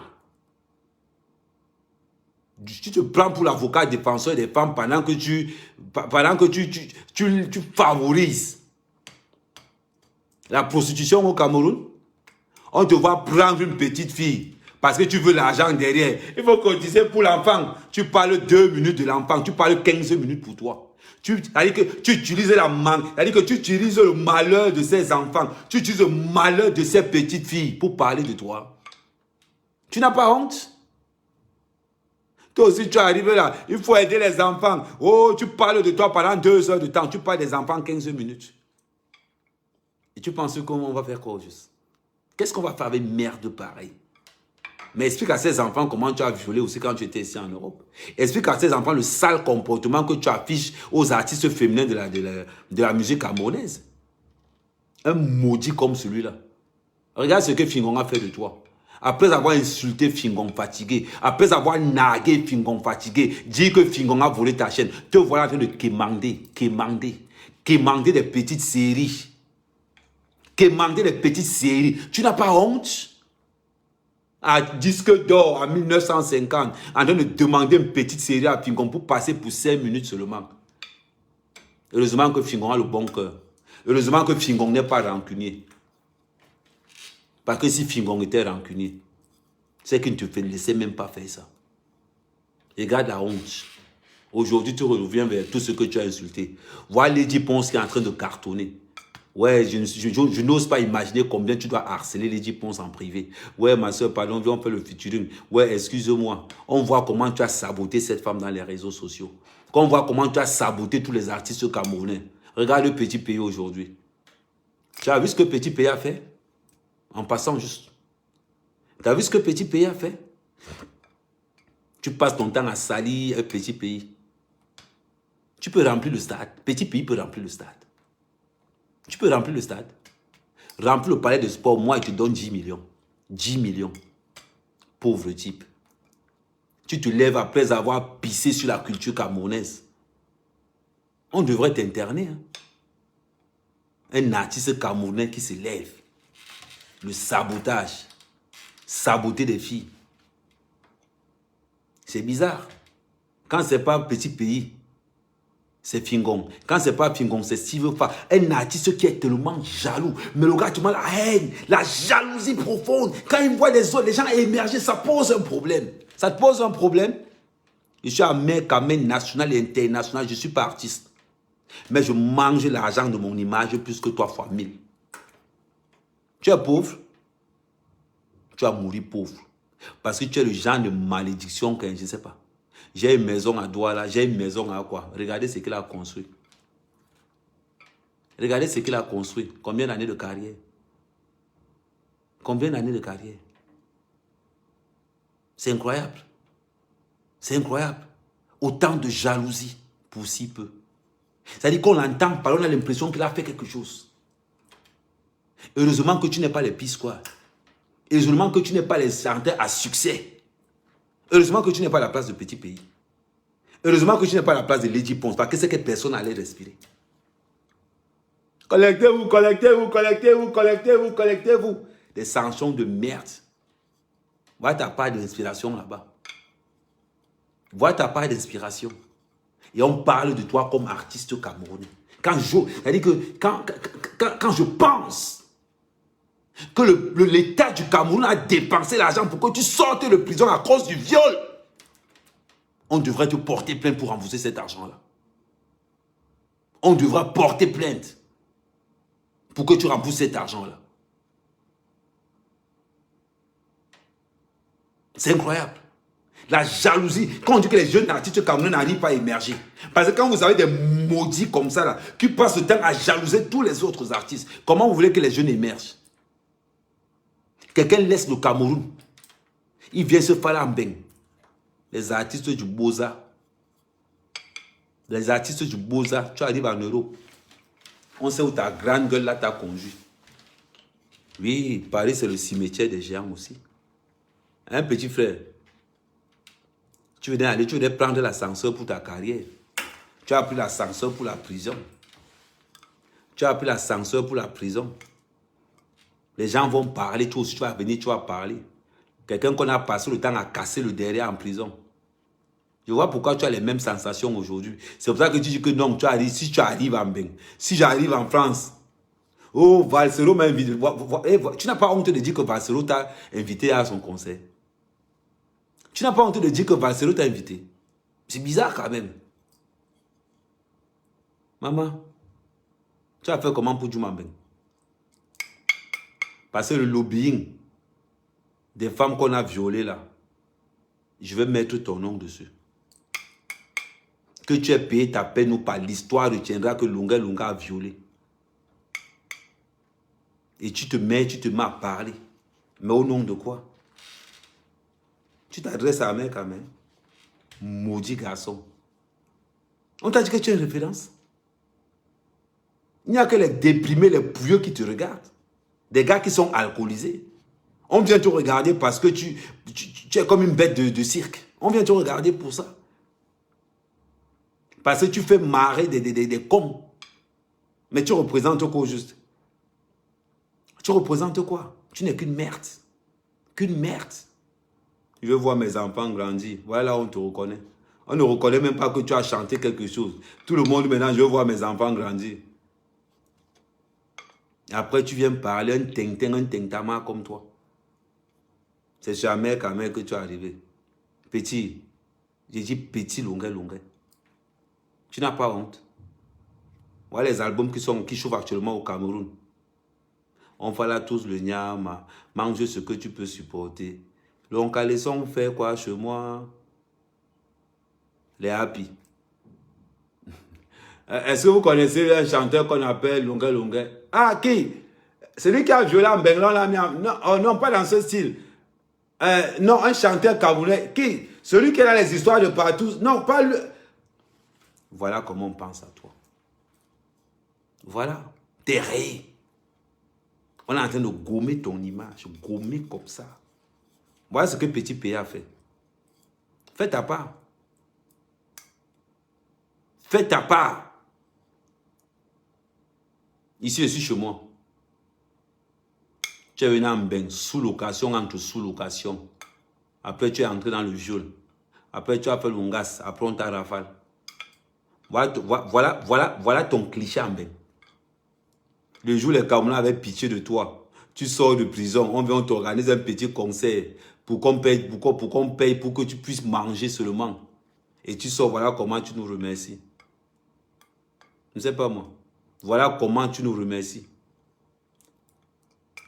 Tu te prends pour l'avocat défenseur des femmes pendant que tu favorises la prostitution au Cameroun. On te voit prendre une petite fille parce que tu veux l'argent derrière. Il faut cotiser pour l'enfant. Tu parles 2 minutes de l'enfant, tu parles 15 minutes pour toi. C'est-à-dire que tu utilises c'est-à-dire que tu utilises le malheur de ces enfants, tu utilises le malheur de ces petites filles pour parler de toi. Tu n'as pas honte? Toi aussi, tu arrives là, il faut aider les enfants. Oh, tu parles de toi pendant 2 heures de temps, tu parles des enfants 15 minutes. Et tu penses qu'on va faire quoi juste? Qu'est-ce qu'on va faire avec merde pareil? Mais explique à ces enfants comment tu as violé aussi quand tu étais ici en Europe. Explique à ces enfants le sale comportement que tu affiches aux artistes féminins de la musique camerounaise. Un maudit comme celui-là. Regarde ce que Fingon a fait de toi. Après avoir insulté Fingon fatigué, après avoir nargué Fingon fatigué, dire que Fingon a volé ta chaîne, te voilà en train de quémander des petites séries. Quémander des petites séries. Tu n'as pas honte? À disque d'or en 1950, en train de demander une petite série à Fingon pour passer pour 5 minutes seulement. Heureusement que Fingon a le bon cœur. Heureusement que Fingon n'est pas rancunier. Parce que si Fingon était rancunier, c'est qu'il ne te laissait même pas faire ça. Regarde la honte. Aujourd'hui, tu reviens vers tout ce que tu as insulté. Voilà Lady Ponce qui est en train de cartonner. Ouais, je n'ose pas imaginer combien tu dois harceler Lady Ponce en privé. Ouais, ma soeur, pardon, viens, on fait le featuring. Ouais, excuse-moi. On voit comment tu as saboté cette femme dans les réseaux sociaux. On voit comment tu as saboté tous les artistes camerounais. Regarde le Petit Pays aujourd'hui. Tu as vu ce que Petit Pays a fait? En passant juste. Tu as vu ce que Petit Pays a fait? Tu passes ton temps à salir un Petit Pays. Tu peux remplir le stade. Petit Pays peut remplir le stade. Tu peux remplir le stade. Remplir le palais de sport, moi, je te donne 10 millions. 10 millions. Pauvre type. Tu te lèves après avoir pissé sur la culture camerounaise. On devrait t'interner. Hein? Un artiste camerounais qui se lève. Le sabotage. Saboter des filles. C'est bizarre. Quand c'est pas un Petit Pays, c'est Fingon. Quand c'est pas Fingon, c'est Steve Fa. Un artiste qui est tellement jaloux. Mais le gars, tu vois la haine, la jalousie profonde. Quand il voit les autres, les gens émerger, ça pose un problème. Ça te pose un problème? Je suis un mec quand même national et international. Je ne suis pas artiste. Mais je mange l'argent de mon image plus que toi fois 1000. Tu es pauvre? Tu vas mourir pauvre. Parce que tu es le genre de malédiction que je ne sais pas. J'ai une maison à Douala, j'ai une maison à quoi? Regardez ce qu'il a construit. Regardez ce qu'il a construit. Combien d'années de carrière? Combien d'années de carrière? C'est incroyable. C'est incroyable. Autant de jalousie pour si peu. C'est-à-dire qu'on l'entend parler, on a l'impression qu'il a fait quelque chose. Heureusement que tu n'es pas les P-Squad. Heureusement que tu n'es pas les chanteurs à succès. Heureusement que tu n'es pas à la place de Petit Pays. Heureusement que tu n'es pas à la place de Lady Ponce, parce que c'est que personne n'allait respirer. Collectez-vous, collectez-vous, collectez-vous, collectez-vous, collectez-vous. Des sanctions de merde. Vois ta part d'inspiration là-bas. Vois ta part d'inspiration. Et on parle de toi comme artiste camerounais. C'est-à-dire que quand je pense que l'État du Cameroun a dépensé l'argent pour que tu sortes de prison à cause du viol, on devrait te porter plainte pour rembourser cet argent-là. On devra porter plainte pour que tu rembourses cet argent-là. C'est incroyable. La jalousie. Quand on dit que les jeunes artistes camerounais n'arrivent pas à émerger. Parce que quand vous avez des maudits comme ça, là, qui passent le temps à jalouser tous les autres artistes, comment vous voulez que les jeunes émergent? Quelqu'un laisse le Cameroun. Il vient se faire en bain. Les artistes du Boza. Les artistes du Boza, tu arrives en Europe. On sait où ta grande gueule là t'a conduit. Oui, Paris c'est le cimetière des géants aussi. Un petit frère. Tu venais prendre l'ascenseur pour ta carrière. Tu as pris l'ascenseur pour la prison. Tu as pris l'ascenseur pour la prison. Les gens vont parler, toi aussi tu vas venir, tu vas parler. Quelqu'un qu'on a passé le temps à casser le derrière en prison. Je vois pourquoi tu as les mêmes sensations aujourd'hui. C'est pour ça que tu dis que non, si tu arrives en Bénin, si j'arrive en France, oh, Valsero m'a invité. Tu n'as pas honte de dire que Valsero t'a invité à son concert. Tu n'as pas honte de dire que Valsero t'a invité. C'est bizarre quand même. Maman, tu as fait comment pour Djoumambeng? Parce que le lobbying des femmes qu'on a violées là, je vais mettre ton nom dessus. Que tu aies payé ta peine ou pas, l'histoire retiendra que Lunga a violé. Et tu te mets à parler. Mais au nom de quoi? Tu t'adresses à Ahmed Kamel. Maudit garçon. On t'a dit que tu es une référence. Il n'y a que les déprimés, les pouilleux qui te regardent. Des gars qui sont alcoolisés. On vient te regarder parce que tu es comme une bête de cirque. On vient te regarder pour ça. Parce que tu fais marrer des cons. Mais tu représentes quoi au juste? Tu représentes quoi? Tu n'es qu'une merde. Qu'une merde. Je veux voir mes enfants grandir. Voilà, on te reconnaît. On ne reconnaît même pas que tu as chanté quelque chose. Tout le monde maintenant, je veux voir mes enfants grandir. Après, tu viens parler un tintama comme toi. C'est jamais quand même que tu es arrivé. Petit. J'ai dit petit, longuet. Tu n'as pas honte. Voilà les albums qui chauffent actuellement au Cameroun. On va là tous le nyama. Mange ce que tu peux supporter. Le caleçon fait quoi chez moi? Les happy. Est-ce que vous connaissez un chanteur qu'on appelle Longuet? Ah, qui? Celui qui a violé en Benglon là. Non, oh, non, pas dans ce style. Non, un chanteur camerounais. Qui? Celui qui a les histoires de partout. Non, pas le... Voilà comment on pense à toi. Voilà. T'es rayé. On est en train de gommer ton image. Gommer comme ça. Voilà ce que Petit P a fait. Fais ta part. Fais ta part. Ici, je suis chez moi. Tu es venu en bain, sous-location entre sous-location. Après, tu es entré dans le viol. Après, tu as fait l'ongas. Après, on t'a rafale. Voilà ton cliché en bain. Le jour où les Camerounais avaient pitié de toi, tu sors de prison, on vient t'organiser un petit concert pour qu'on paye, pour que tu puisses manger seulement. Et tu sors, voilà comment tu nous remercies. Je ne sais pas moi. Voilà comment tu nous remercies.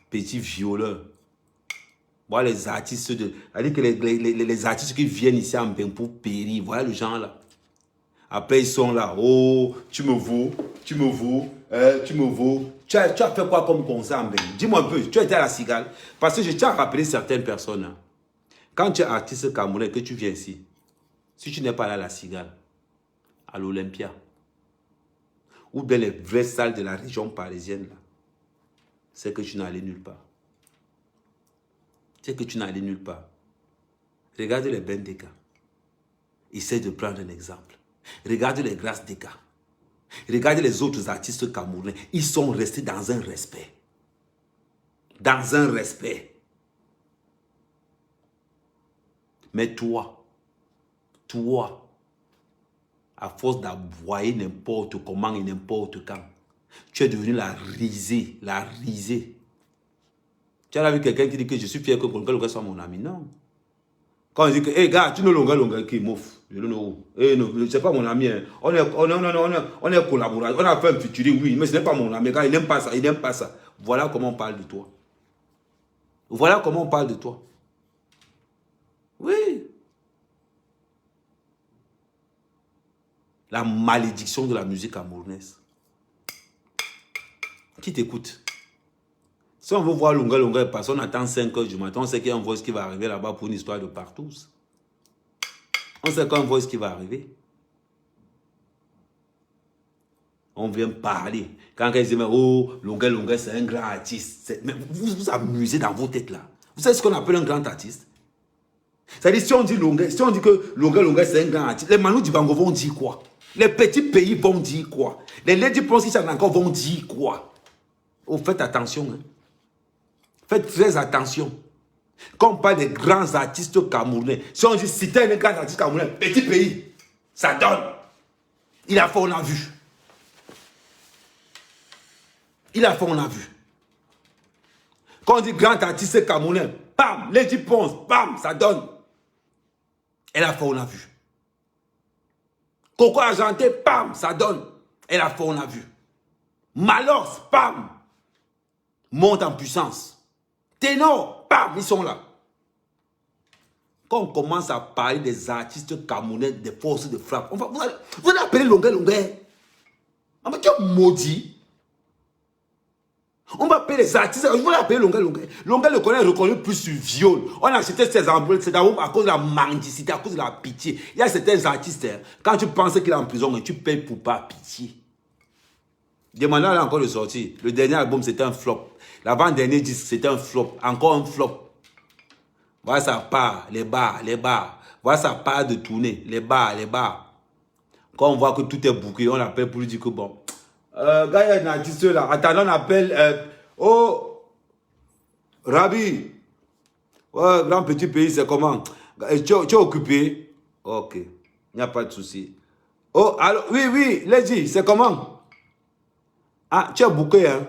Petit violeur. Voilà les artistes de... C'est-à-dire que les artistes qui viennent ici en bain pour périr. Voilà le genre là. Après ils sont là. Oh, tu me vaux. Tu as fait quoi comme concert en bain? Dis-moi un peu. Tu étais à la Cigale. Parce que je tiens à rappeler certaines personnes. Hein. Quand tu es artiste camerounais, que tu viens ici, si tu n'es pas là à la Cigale, à l'Olympia, ou bien les vraies salles de la région parisienne, c'est que tu n'es allé nulle part. C'est que tu n'es allé nulle part. Regarde les Ben Deka. Essaye de prendre un exemple. Regarde les Grâce Deka. Regarde les autres artistes camerounais. Ils sont restés dans un respect. Dans un respect. Mais toi, à force d'aboyer n'importe comment et n'importe quand, tu es devenu la risée. Tu as vu quelqu'un qui dit que je suis fier que Longuet soit mon ami. Non. Quand on dit que, hey gars, tu ne Longuet qui mouf. Je ne know. Hey, non, c'est pas mon ami. Hein. On est collaborateurs. On a fait un featuring, oui, mais ce n'est pas mon ami. Gars, il n'aime pas ça. Voilà comment on parle de toi. Oui. La malédiction de la musique camerounaise. Qui t'écoute? Si on veut voir Longuet, parce qu'on attend 5 h du matin, on sait qu'il y a un voice qui va arriver là-bas pour une histoire de partout. On sait qu'il y a un voice qui va arriver. On vient parler. Quand quelqu'un dit, oh, Longuet, c'est un grand artiste. Mais vous vous amusez dans vos têtes là. Vous savez ce qu'on appelle un grand artiste? C'est-à-dire, si on dit Longuet, si on dit que Longuet, c'est un grand artiste, les Manu Dibango vont dire quoi? Les petits pays vont dire quoi? Les Lady Prince qui encore vont dire quoi? Oh, faites attention. Hein. Faites très attention. Quand on parle des grands artistes camerounais, si on dit citer un grand artiste camerounais, petit pays, ça donne. Il a fait, on a vu. Quand on dit grand artiste camerounais, bam, Lady Prince, bam, ça donne. Elle a fait, on a vu. Coco Argenté, bam, ça donne. Elle a fait, on a vu. Malors, bam, monte en puissance. Ténor, bam, ils sont là. Quand on commence à parler des artistes camerounais, des forces de frappe, vous allez appeler Longuet. Ah, mais tu es maudit. On va payer les artistes. Je vais l'appeler Longa. Longa le connaît reconnu plus sur viol. On a acheté ces embrouilles. C'est d'abord à cause de la mendicité, à cause de la pitié. Il y a certains artistes, quand tu penses qu'il est en prison, tu payes pour pas pitié. Demandez-là encore de sortir. Le dernier album, c'était un flop. L'avant-dernier disque, c'était un flop. Encore un flop. Voilà ça part, les bars. Voilà ça part de tourner, les bars. Quand on voit que tout est bouclé, on appelle pour lui dire que bon. Gars, il y a un artiste là. Attends, on appelle. Oh, Rabi. Ouais, grand petit pays, c'est comment? Tu es occupé? Ok, il n'y a pas de souci. Oh, alors, oui, Lady, c'est comment? Ah, tu es bouclé, hein?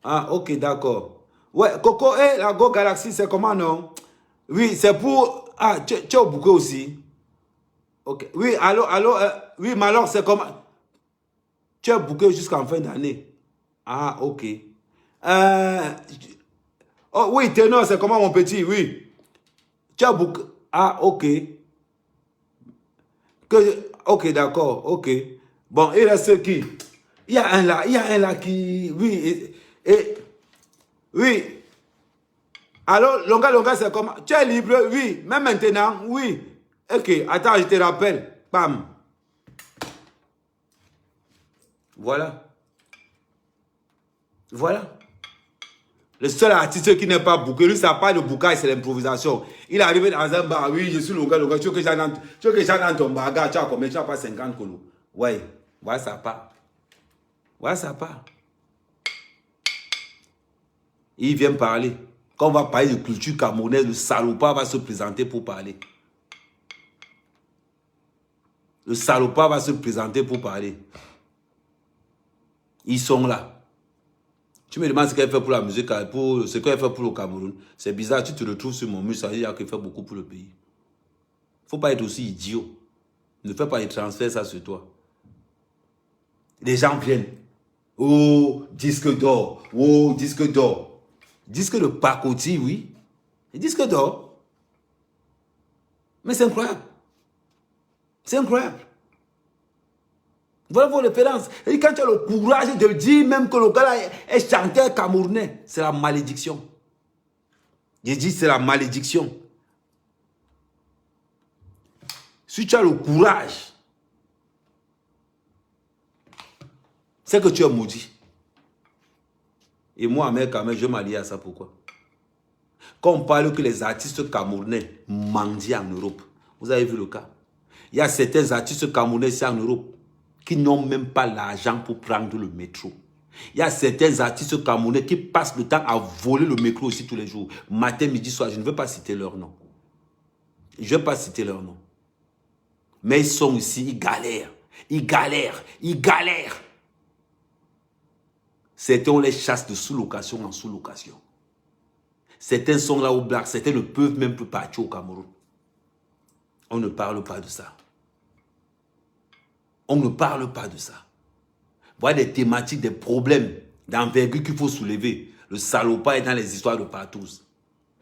Ah, ok, d'accord. Ouais, Coco, la Go Galaxy, c'est comment, non? Oui, c'est pour... Ah, tu es au bouquet aussi? Ok. Oui, allô, oui, mais alors, c'est comment? Tu es bouquet jusqu'en fin d'année. Ah, ok. Oh, oui, Ténor, c'est comment, mon petit? Oui. Tu es bouquet... Ah, ok. Ok, d'accord, ok. Bon, il reste qui? Il y a un là qui... Oui, oui. Alors, Longa, c'est comment? Tu es libre? Oui. Même maintenant? Oui. Ok, attends, je te rappelle. Bam. Voilà. Le seul artiste qui n'est pas bouqué, lui, ça part de bouquet, c'est l'improvisation. Il est arrivé dans un bar, oui, je suis Longa, tu veux que j'en ton bagarre, tu as combien? Tu n'as pas 50 colos. Ouais, voilà, ça part. Il vient parler. Quand on va parler de culture camerounaise, le salopard va se présenter pour parler. Ils sont là. Tu me demandes ce qu'elle fait pour la musique, ce qu'elle fait pour le Cameroun. C'est bizarre, tu te retrouves sur mon mur, ça veut dire qu'elle fait beaucoup pour le pays. Il ne faut pas être aussi idiot. Ne fais pas les transferts, ça sur toi. Les gens viennent. Oh, disque d'or. Oh, disque d'or. Disque de pacotille, oui. Et disque d'or. Mais c'est incroyable. Voilà vos références. Et quand tu as le courage de dire même que le gars là est chanteur camerounais, c'est la malédiction. J'ai dit c'est la malédiction. Si tu as le courage, c'est que tu es maudit. Et moi, mec, quand même, je m'allie à ça. Pourquoi? Quand on parle que les artistes camerounais mendient en Europe, vous avez vu le cas? Il y a certains artistes camerounais ici en Europe qui n'ont même pas l'argent pour prendre le métro. Il y a certains artistes camerounais qui passent le temps à voler le métro aussi tous les jours. Matin, midi, soir, je ne veux pas citer leur nom. Mais ils sont ici, ils galèrent. Certains, on les chasse de sous-location en sous-location. Certains sont là au black, certains ne peuvent même plus partir au Cameroun. On ne parle pas de ça. Voilà des thématiques, des problèmes d'envergure qu'il faut soulever. Le salopard est dans les histoires de partout.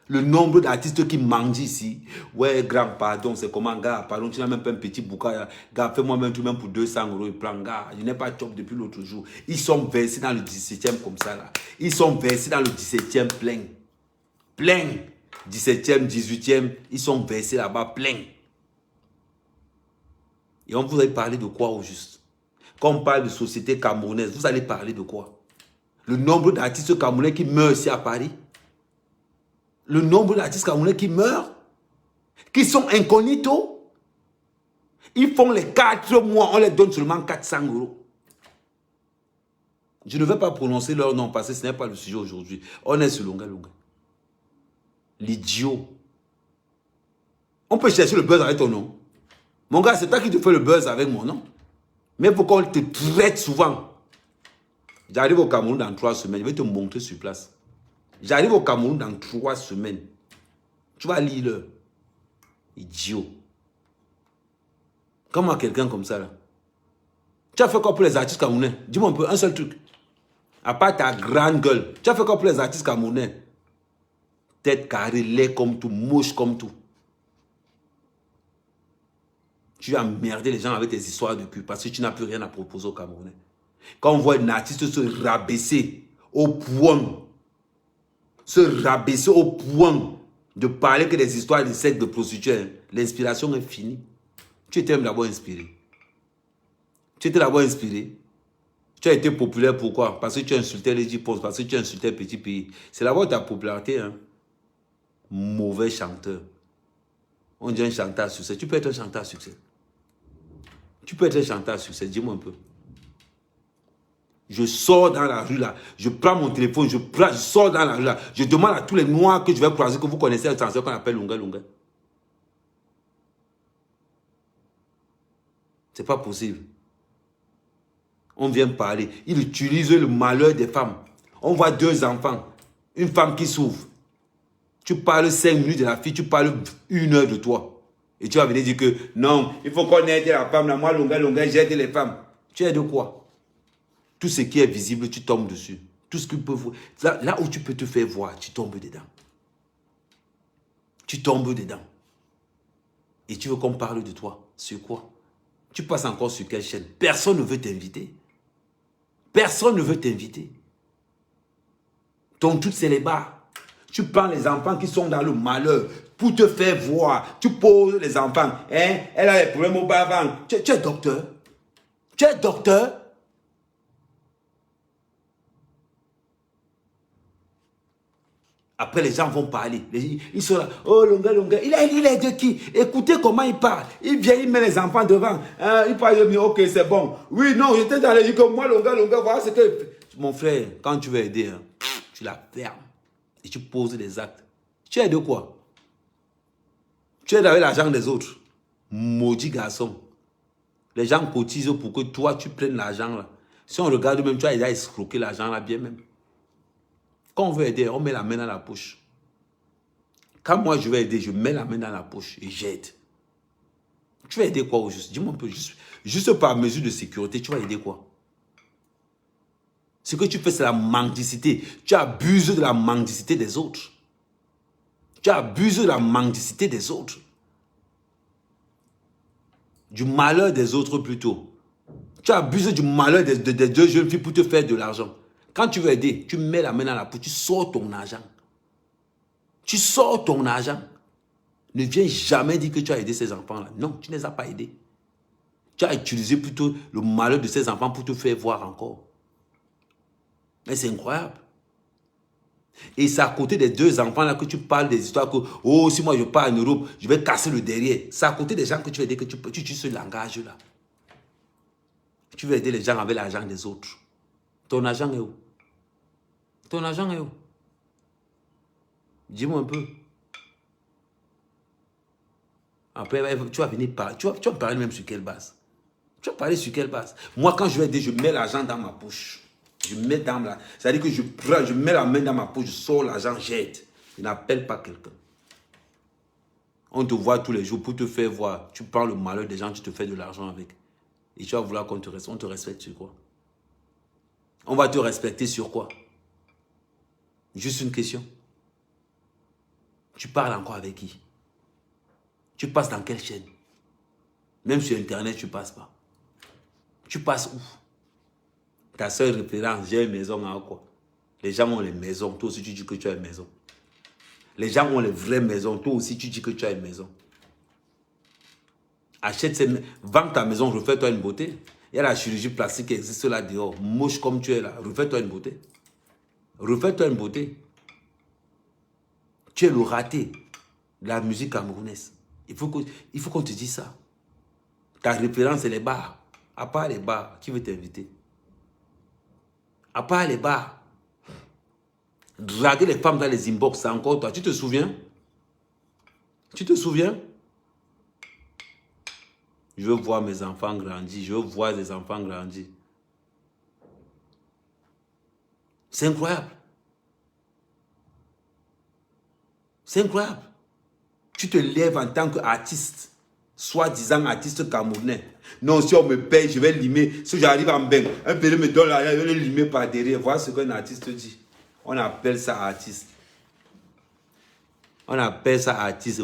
Le nombre d'artistes qui mendient ici. Ouais, grand, pardon, c'est comment, gars, pardon, tu n'as même pas un petit bouquin. Gars, fais-moi même tout même pour 200 €. Il prend, gars, je n'ai pas de job depuis l'autre jour. Ils sont versés dans le 17e comme ça, là. Ils sont versés dans le 17e plein. 17e, 18e, ils sont versés là-bas plein. Et on vous allez parler de quoi au juste? Quand on parle de société camerounaise, vous allez parler de quoi? Le nombre d'artistes camerounais qui meurent ici à Paris. Le nombre d'artistes camerounais qui meurent, qui sont incognito. Ils font les 4 mois, on les donne seulement 400 €. Je ne vais pas prononcer leur nom parce que ce n'est pas le sujet aujourd'hui. On est sur Longa. L'idiot. On peut chercher le buzz avec ton nom. Mon gars, c'est toi qui te fais le buzz avec mon nom. Mais pourquoi on te traite souvent? J'arrive au Cameroun dans 3 semaines. Je vais te montrer sur place. J'arrive au Cameroun dans 3 semaines. Tu vas lire l'heure. Idiot. Comment quelqu'un comme ça là? Tu as fait quoi pour les artistes camerounais? Dis-moi un peu, un seul truc. À part ta grande gueule. Tu as fait quoi pour les artistes camerounais? Tête carrée, laid comme tout, moche comme tout. Tu vas emmerder les gens avec tes histoires de cul parce que tu n'as plus rien à proposer aux Camerounais. Quand on voit un artiste se rabaisser au point, se rabaisser au point de parler que des histoires de sectes, de prostituées, l'inspiration est finie. Tu étais même d'abord inspiré. Tu étais d'abord inspiré. Tu as été populaire pourquoi? Parce que tu insultais les J-Pons, parce que tu insultais Petit Pays. C'est d'abord ta popularité. Hein? Mauvais chanteur. On dit un chanteur à succès. Tu peux être un chanteur à succès. Tu peux être un chanteur à succès. Dis-moi un peu. Je sors dans la rue là. Je prends mon téléphone. Je sors dans la rue là. Je demande à tous les noirs que je vais croiser que vous connaissez un chanteur qu'on appelle Lunga Lunga. C'est pas possible. On vient parler. Il utilise le malheur des femmes. On voit 2 enfants. Une femme qui souffre. Tu parles 5 minutes de la fille. Tu parles 1 heure de toi. Et tu vas venir dire que non, il faut qu'on aide la femme. Là. Moi, Lunga Lunga, j'aide les femmes. Tu aides quoi? Tout ce qui est visible, tu tombes dessus. Tout ce que tu peux voir. Là où tu peux te faire voir, tu tombes dedans. Tu tombes dedans. Et tu veux qu'on parle de toi. Sur quoi? Tu passes encore sur quelle chaîne? Personne ne veut t'inviter. Personne ne veut t'inviter. Ton truc, c'est les bars. Tu prends les enfants qui sont dans le malheur pour te faire voir. Tu poses les enfants. Hein? Elle a des problèmes au bas-ventre. Tu es docteur. Tu es docteur. Après, les gens vont parler. Ils sont là. Oh, Lunga Lunga. Il est de qui? Écoutez comment il parle. Il vient, il met les enfants devant. Il parle de mieux. Ok, c'est bon. Oui, non, j'étais dans les dire que moi, Lunga Lunga, voilà ce que... Mon frère, quand tu veux aider, hein, tu la fermes. Et tu poses des actes. Tu aides quoi? Tu aides avec l'argent des autres. Maudit garçon. Les gens cotisent pour que toi, tu prennes l'argent là. Si on regarde même, tu as déjà escroqué l'argent là bien même. Quand on veut aider, on met la main dans la poche. Quand moi je veux aider, je mets la main dans la poche et j'aide. Tu vas aider quoi au juste? Dis-moi un peu, juste par mesure de sécurité, tu vas aider quoi? Ce que tu fais, c'est la mendicité. Tu abuses de la mendicité des autres. Tu abuses de la mendicité des autres. Du malheur des autres plutôt. Tu abuses du malheur des 2 jeunes filles pour te faire de l'argent. Quand tu veux aider, tu mets la main dans la poche, tu sors ton argent. Tu sors ton argent. Ne viens jamais dire que tu as aidé ces enfants-là. Non, tu ne les as pas aidés. Tu as utilisé plutôt le malheur de ces enfants pour te faire voir encore. Mais c'est incroyable. Et c'est à côté des 2 enfants-là que tu parles des histoires que, oh, si moi je pars en Europe, je vais casser le derrière. C'est à côté des gens que tu veux aider que tu utilises ce langage-là. Tu veux aider les gens avec l'argent des autres. Ton argent est où? Ton argent est où? Dis-moi un peu. Après, tu vas venir parler. Tu vas parler même sur quelle base? Tu vas parler sur quelle base? Moi, quand je vais aider, je mets l'argent dans ma poche. Je mets dans la... C'est-à-dire que je mets la main dans ma poche, je sors l'argent, j'aide. Je n'appelle pas quelqu'un. On te voit tous les jours pour te faire voir. Tu prends le malheur des gens, tu te fais de l'argent avec. Et tu vas vouloir qu'on te respecte. On te respecte sur quoi? On va te respecter sur quoi? Juste une question. Tu parles encore avec qui? Tu passes dans quelle chaîne? Même sur Internet, tu passes pas. Tu passes où? Ta seule référence, j'ai une maison à quoi? Les gens ont les maisons, toi aussi tu dis que tu as une maison. Les gens ont les vraies maisons, toi aussi tu dis que tu as une maison. Achète vends ta maison, refais-toi une beauté. Il y a la chirurgie plastique qui existe là dehors. Moche comme tu es là, refais-toi une beauté. Refais-toi une beauté. Tu es le raté de la musique camerounaise. Il faut qu'on te dise ça. Ta référence, c'est les bars. À part les bars, qui veut t'inviter? À part les bars. Draguer les femmes dans les inbox, c'est encore toi. Tu te souviens? Tu te souviens? Je veux voir mes enfants grandir. Je veux voir des enfants grandir. C'est incroyable. C'est incroyable. Tu te lèves en tant qu'artiste, soi-disant artiste camerounais. Non, si on me paye, je vais limer. Si j'arrive en bain, un peu me donne là, je vais le limer par derrière. Voilà ce qu'un artiste dit. On appelle ça artiste. On appelle ça artiste.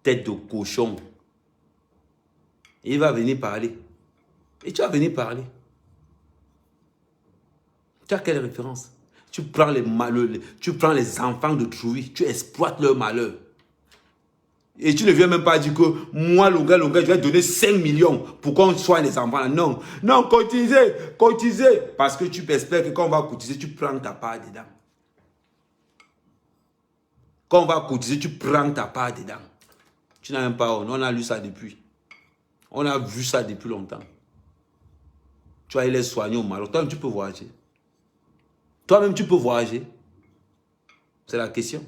Tête de cochon. Et il va venir parler. Et tu vas venir parler. Tu as quelle référence? Tu prends les malheurs, tu prends les enfants de Trouy, tu exploites leur malheur. Et tu ne viens même pas dire que moi, Lunga, je vais donner 5 millions pour qu'on soigne les enfants. Là. Non, non, cotisez. Parce que tu espères que quand on va cotiser, tu prends ta part dedans. Quand on va cotiser, tu prends ta part dedans. Tu n'as même pas, on a lu ça depuis. On a vu ça depuis longtemps. Tu vas aller les soigner au Maroc. Toi-même, tu peux voyager. Toi-même, tu peux voyager. C'est la question.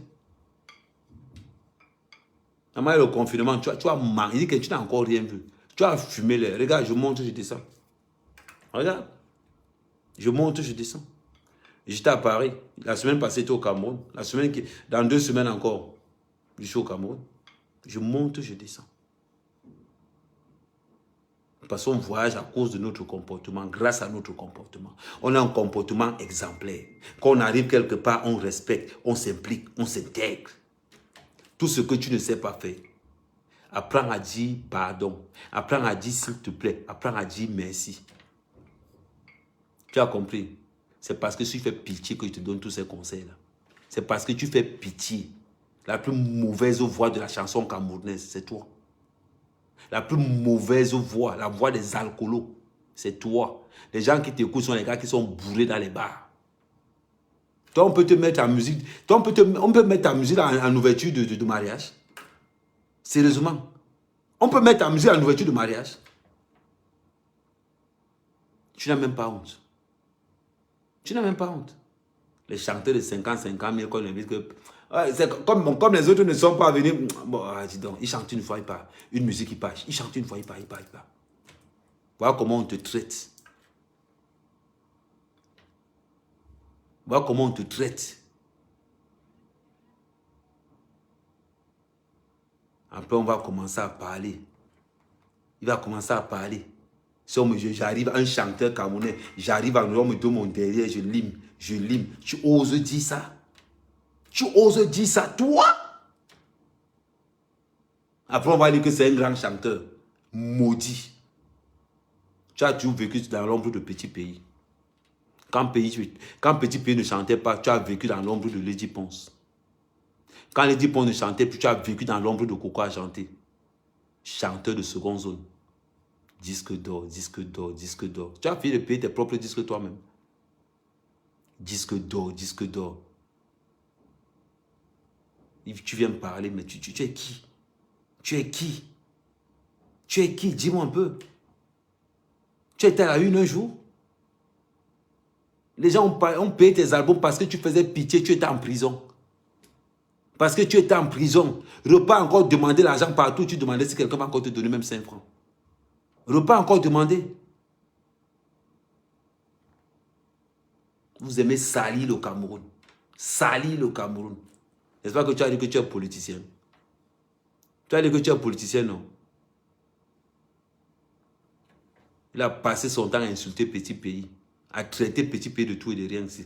Le confinement, tu as marre. Il dit que tu n'as encore rien vu. Tu as fumé les. Regarde, je monte, je descends. Regarde. Je monte, je descends. J'étais à Paris. La semaine passée, j'étais au Cameroun. Dans 2 semaines encore, je suis au Cameroun. Je monte, je descends. Parce qu'on voyage à cause de notre comportement, grâce à notre comportement. On a un comportement exemplaire. Quand on arrive quelque part, on respecte, on s'implique, on s'intègre. Tout ce que tu ne sais pas faire. Apprends à dire pardon. Apprends à dire s'il te plaît. Apprends à dire merci. Tu as compris? C'est parce que tu fais pitié que je te donne tous ces conseils-là. C'est parce que tu fais pitié. La plus mauvaise voix de la chanson camerounaise, c'est toi. La plus mauvaise voix, la voix des alcoolos, c'est toi. Les gens qui t'écoutent sont les gars qui sont bourrés dans les bars. Toi, on peut te mettre en musique. Toi, on peut mettre ta musique en ouverture de mariage. Sérieusement. On peut mettre ta musique en ouverture de mariage. Tu n'as même pas honte. Tu n'as même pas honte. Les chanteurs de 50 000, qu'on invite que... Comme les autres ne sont pas venus, bon, dis donc, ils chantent une fois, ils partent. Une musique, ils partent. Ils chantent une fois, ils partent. Voilà comment on te traite. Voilà comment on te traite. Après, on va commencer à parler. Il va commencer à parler. Si j'arrive, un chanteur camerounais, j'arrive à on me donne mon derrière, je lime. Tu oses dire ça? Tu oses dire ça, toi? Après, on va dire que c'est un grand chanteur. Maudit. Tu as toujours vécu dans l'ombre de petits pays. Quand petit pays ne chantait pas, tu as vécu dans l'ombre de Lady Ponce. Quand Lady Ponce ne chantait plus, tu as vécu dans l'ombre de Coco Argenté. Chanteur de seconde zone. Disque d'or. Tu as fini de payer tes propres disques toi-même. Disque d'or. Tu viens me parler, mais tu es qui? Tu es qui? Dis-moi un peu. Tu étais à la une un jour? Les gens ont payé tes albums parce que tu faisais pitié, tu étais en prison. Parce que tu étais en prison. Repas encore demander l'argent partout, tu demandais si quelqu'un va encore te donner même 5 francs. Repas encore demandé. Vous aimez salir le Cameroun. Salir le Cameroun. N'est-ce pas que tu as dit que tu es politicien? Tu as dit que tu es politicien, non? Il a passé son temps à insulter petit pays. À traiter petit pays de tout et de rien ici.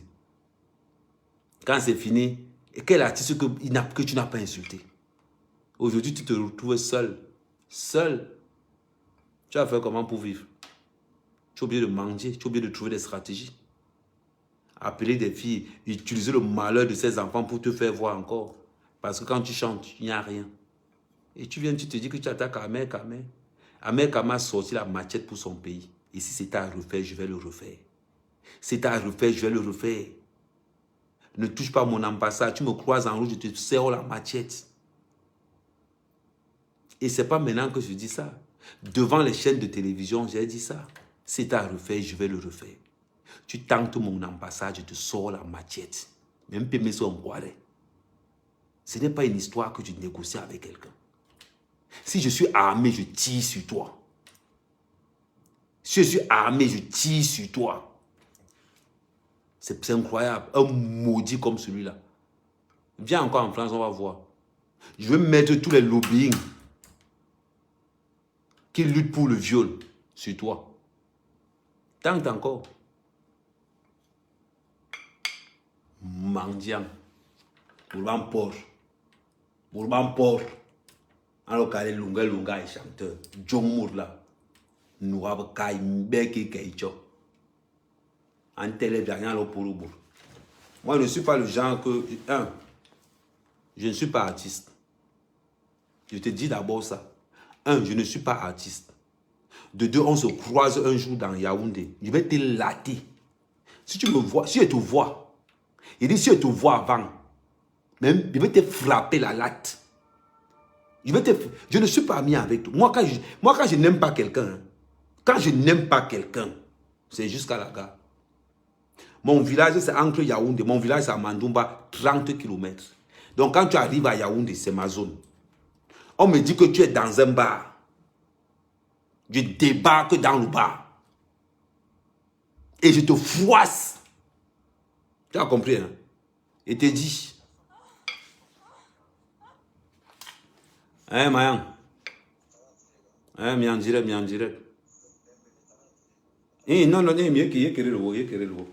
Quand c'est fini, quel artiste que tu n'as pas insulté? Aujourd'hui, tu te retrouves seul. Seul. Tu vas faire comment pour vivre? Tu es obligé de manger, tu es obligé de trouver des stratégies. Appeler des filles, utiliser le malheur de ces enfants pour te faire voir encore. Parce que quand tu chantes, il n'y a rien. Et tu viens, tu te dis que tu attaques Ahmed Kama. Ahmed Kama a sorti la machette pour son pays. Et si c'est à refaire, je vais le refaire. C'est à refaire, je vais le refaire. Ne touche pas mon ambassade. Tu me croises en rouge, je te serre la machette. Et ce n'est pas maintenant que je dis ça. Devant les chaînes de télévision, j'ai dit ça. C'est à refaire, je vais le refaire. Tu tentes mon ambassade, je te sors la machette. Même pas mes soins. Ce n'est pas une histoire que tu négocies avec quelqu'un. Si je suis armé, je tire sur toi. Si je suis armé, je tire sur toi. C'est incroyable. Un maudit comme celui-là. Viens encore en France, on va voir. Je vais mettre tous les lobbying qui luttent pour le viol sur toi. Tente encore. Mendiant. Bourban Port. Alors qu'il est lunga et chanteur. John Mourla. Nous avons Kai Mbeki Keicho. en télé, rien au pour. Moi, je ne suis pas le genre que... Je ne suis pas artiste. Je te dis d'abord ça. Je ne suis pas artiste. De deux, on se croise un jour dans Yaoundé. Je vais te latter. Si tu me vois, si je te vois, il dit si je te vois avant, même, je vais te frapper la latte. Je ne suis pas ami avec toi. Moi, quand je n'aime pas quelqu'un, quand je n'aime pas quelqu'un, c'est jusqu'à la gare. Mon village, c'est entre Yaoundé. Mon village, c'est à Mandoumba, 30 km. Donc, quand tu arrives à Yaoundé, c'est ma zone. On me dit que tu es dans un bar. Je débarque dans le bar. Et je te froisse. Tu as compris, hein? Et te dis. Hein, Mayan? Hein, mi en direct, mi en direct. Non, non, non, mieux qu'il y ait le haut, il y ait le haut.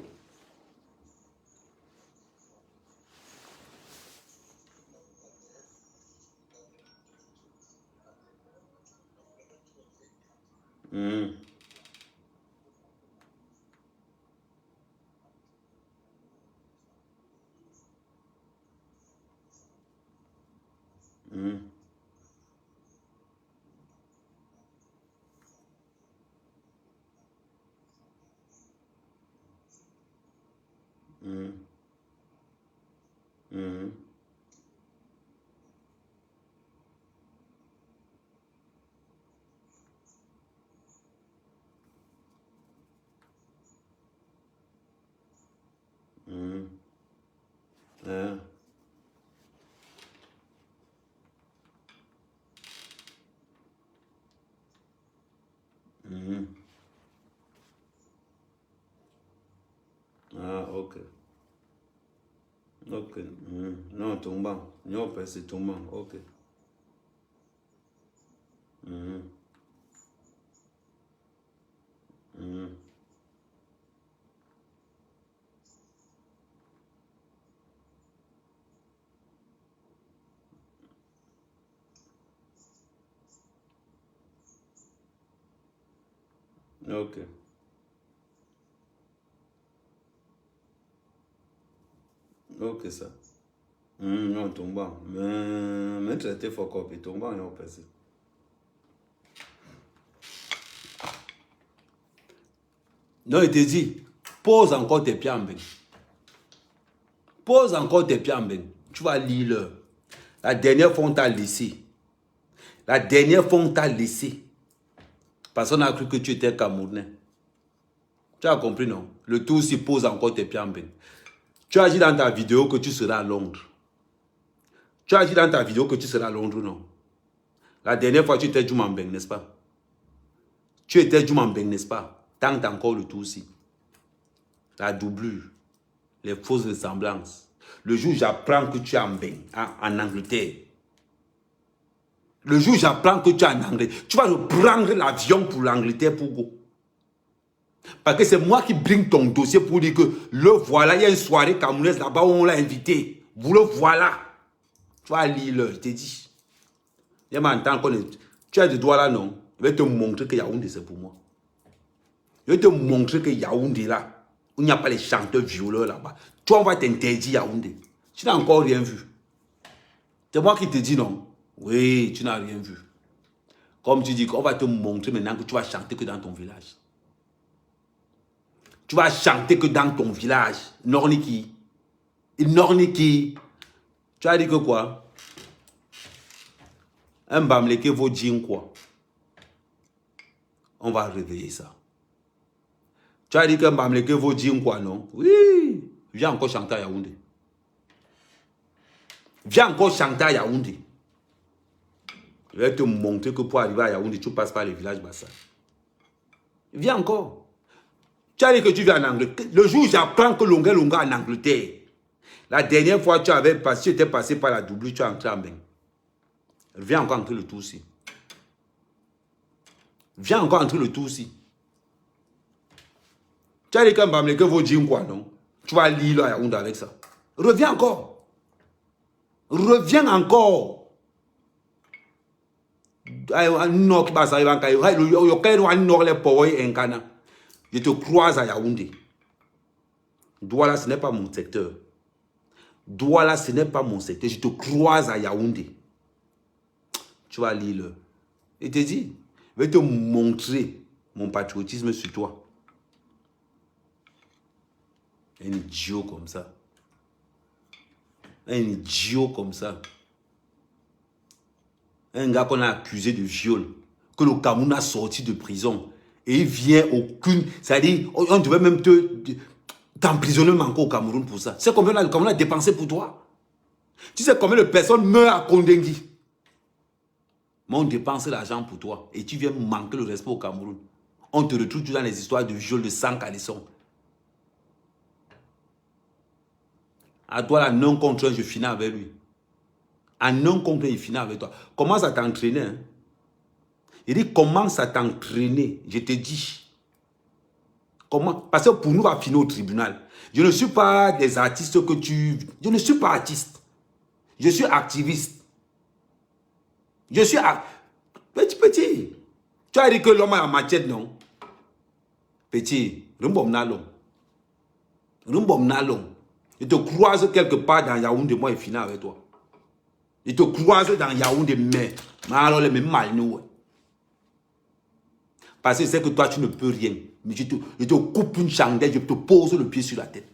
Ah, ok. Ok. Non, tombant. Non, c'est tombant. Ok. Ok. Ok, ça. Non, tombant. Mais traité fort copie. Tombant, non, passé. Non, il te dit, pose encore tes pieds en bain. Pose encore tes pieds en bain. Tu vas lire l'heure. La dernière fois, on t'a laissé. La dernière fois, on t'a laissé. Parce qu'on a cru que tu étais Camerounais. Tu as compris, non? Le tout aussi pose encore tes pieds en bain. Tu as dit dans ta vidéo que tu seras à Londres. Tu as dit dans ta vidéo que tu seras à Londres, non? La dernière fois, tu étais Djoumambeng, n'est-ce pas? Tu étais Djoumambeng, n'est-ce pas? Tente encore le tout aussi. La doublure. Les fausses ressemblances. Le jour où j'apprends que tu es en Angleterre. Le jour où j'apprends que tu es en Angleterre, tu vas prendre l'avion pour l'Angleterre pour go. Parce que c'est moi qui bring ton dossier pour dire que le voilà, il y a une soirée camerounaise là-bas où on l'a invité. Vous le voilà. Tu vas lire le, je t'ai dit. Il m'entend qu'on est. Tu as des doigts là, non? Je vais te montrer que Yaoundé c'est pour moi. Je vais te montrer que Yaoundé là, où il n'y a pas les chanteurs violeurs là-bas. Toi, on va t'interdire Yaoundé. Tu n'as encore rien vu. C'est moi qui te dis non. Oui, tu n'as rien vu. Comme tu dis, on va te montrer maintenant que tu vas chanter que dans ton village. Tu vas chanter que dans ton village. Norniki. Norniki. Tu as dit que quoi? Un bamleke vaut dire quoi? On va réveiller ça. Tu as dit qu'un bamleke vaut dire quoi, non? Oui. Viens encore chanter à Yaoundé. Viens encore chanter à Yaoundé. Je vais te montrer que pour arriver à Yaoundé, tu passes par les villages Bassa. Viens encore. Tu as dit que tu viens en Angleterre. Le jour où j'apprends que Longa en Angleterre, la dernière fois tu étais passé par la double, tu es entré en bain. Viens encore entrer le tout aussi. Viens encore entrer le tout aussi. Tu as dit qu'un bamleke vaut dire quoi, non? Tu vas lire à Yaoundé avec ça. Reviens encore. Reviens encore. Je te croise à Yaoundé. Douala, ce n'est pas mon secteur. Douala, ce n'est pas mon secteur. Je te croise à Yaoundé. Tu vas lire le. Il te dit, je vais te montrer mon patriotisme sur toi. Un idiot comme ça. Un idiot comme ça. Un gars qu'on a accusé de viol. Que le Cameroun a sorti de prison. Et il vient aucune... C'est-à-dire, on devait même t'emprisonner encore au Cameroun pour ça. Tu sais combien le Cameroun a dépensé pour toi? Tu sais combien de personnes meurent à Kondengui? Mais on dépense l'argent pour toi. Et tu viens manquer le respect au Cameroun. On te retrouve dans les histoires de viol de 100 calissons. À toi, là, non contre un, je finis avec lui. À non contre un, il finit avec toi. Commence à t'entraîner. Hein? Il dit, commence à t'entraîner. Je te dis. Comment? Parce que pour nous, on va finir au tribunal. Je ne suis pas des artistes que tu... Je ne suis pas artiste. Je suis activiste. Je suis... Petit. Tu as dit que l'homme a la machette, non? Petit. Rumbom nalong. Il te croise quelque part dans Yaoundé, moi, il finit avec toi. Il te croise dans Yaoundé, mais alors, les mêmes mal, nous. Parce que c'est que toi, tu ne peux rien. Mais je te coupe une chandelle, je te pose le pied sur la tête.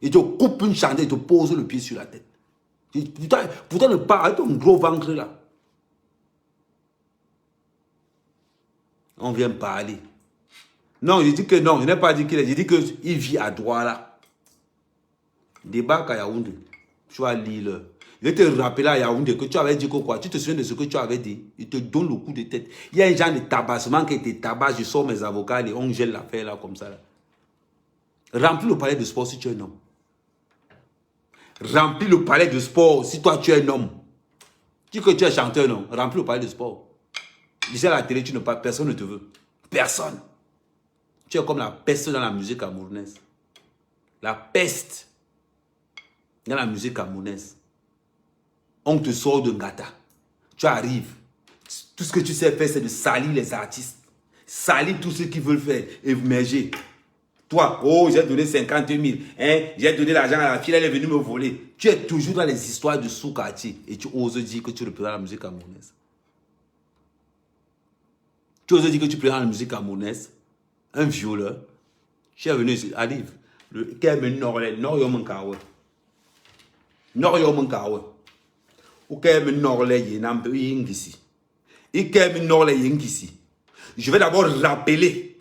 Je te coupe une chandelle, je te pose le pied sur la tête. Pourtant, ne pas avec ton gros ventre là. On vient parler. Non, je dis que non, je n'ai pas dit qu'il est. Je dis qu'il vit à Douala. Débarque à Yaoundé. Tu vas lire. Je vais te rappeler à Yaoundé que tu avais dit que quoi. Tu te souviens de ce que tu avais dit. Il te donne le coup de tête. Il y a un genre de tabassement qui te tabasse. Je sors mes avocats et on gèle l'affaire là comme ça. Là. Remplis le palais de sport si tu es un homme. Remplis le palais de sport si toi tu es un homme. Dis que tu es chanteur, non. Remplis le palais de sport. Ici à la télé, personne ne te veut. Personne. Tu es comme la peste dans la musique camerounaise. La peste dans la musique camerounaise. On te sort de Ngata. Tu arrives. Tout ce que tu sais faire, c'est de salir les artistes. Salir tous ceux qui veulent faire émerger. Toi, oh, j'ai donné 50 000. Hein, j'ai donné l'argent à la fille, elle est venue me voler. Tu es toujours dans les histoires de sous-quartier. Et tu oses dire que tu représentes la musique camerounaise. Tu oses dire que tu représentes la musique camerounaise. Un violeur. Tu es venu ici. Arrive. Le Kème Norlé. Nord-Yomankawe. Nord-Yomankawe. Ou Kème Norlé Yenampe Yengisi. Et Kème Norlé Yengisi. Je vais d'abord rappeler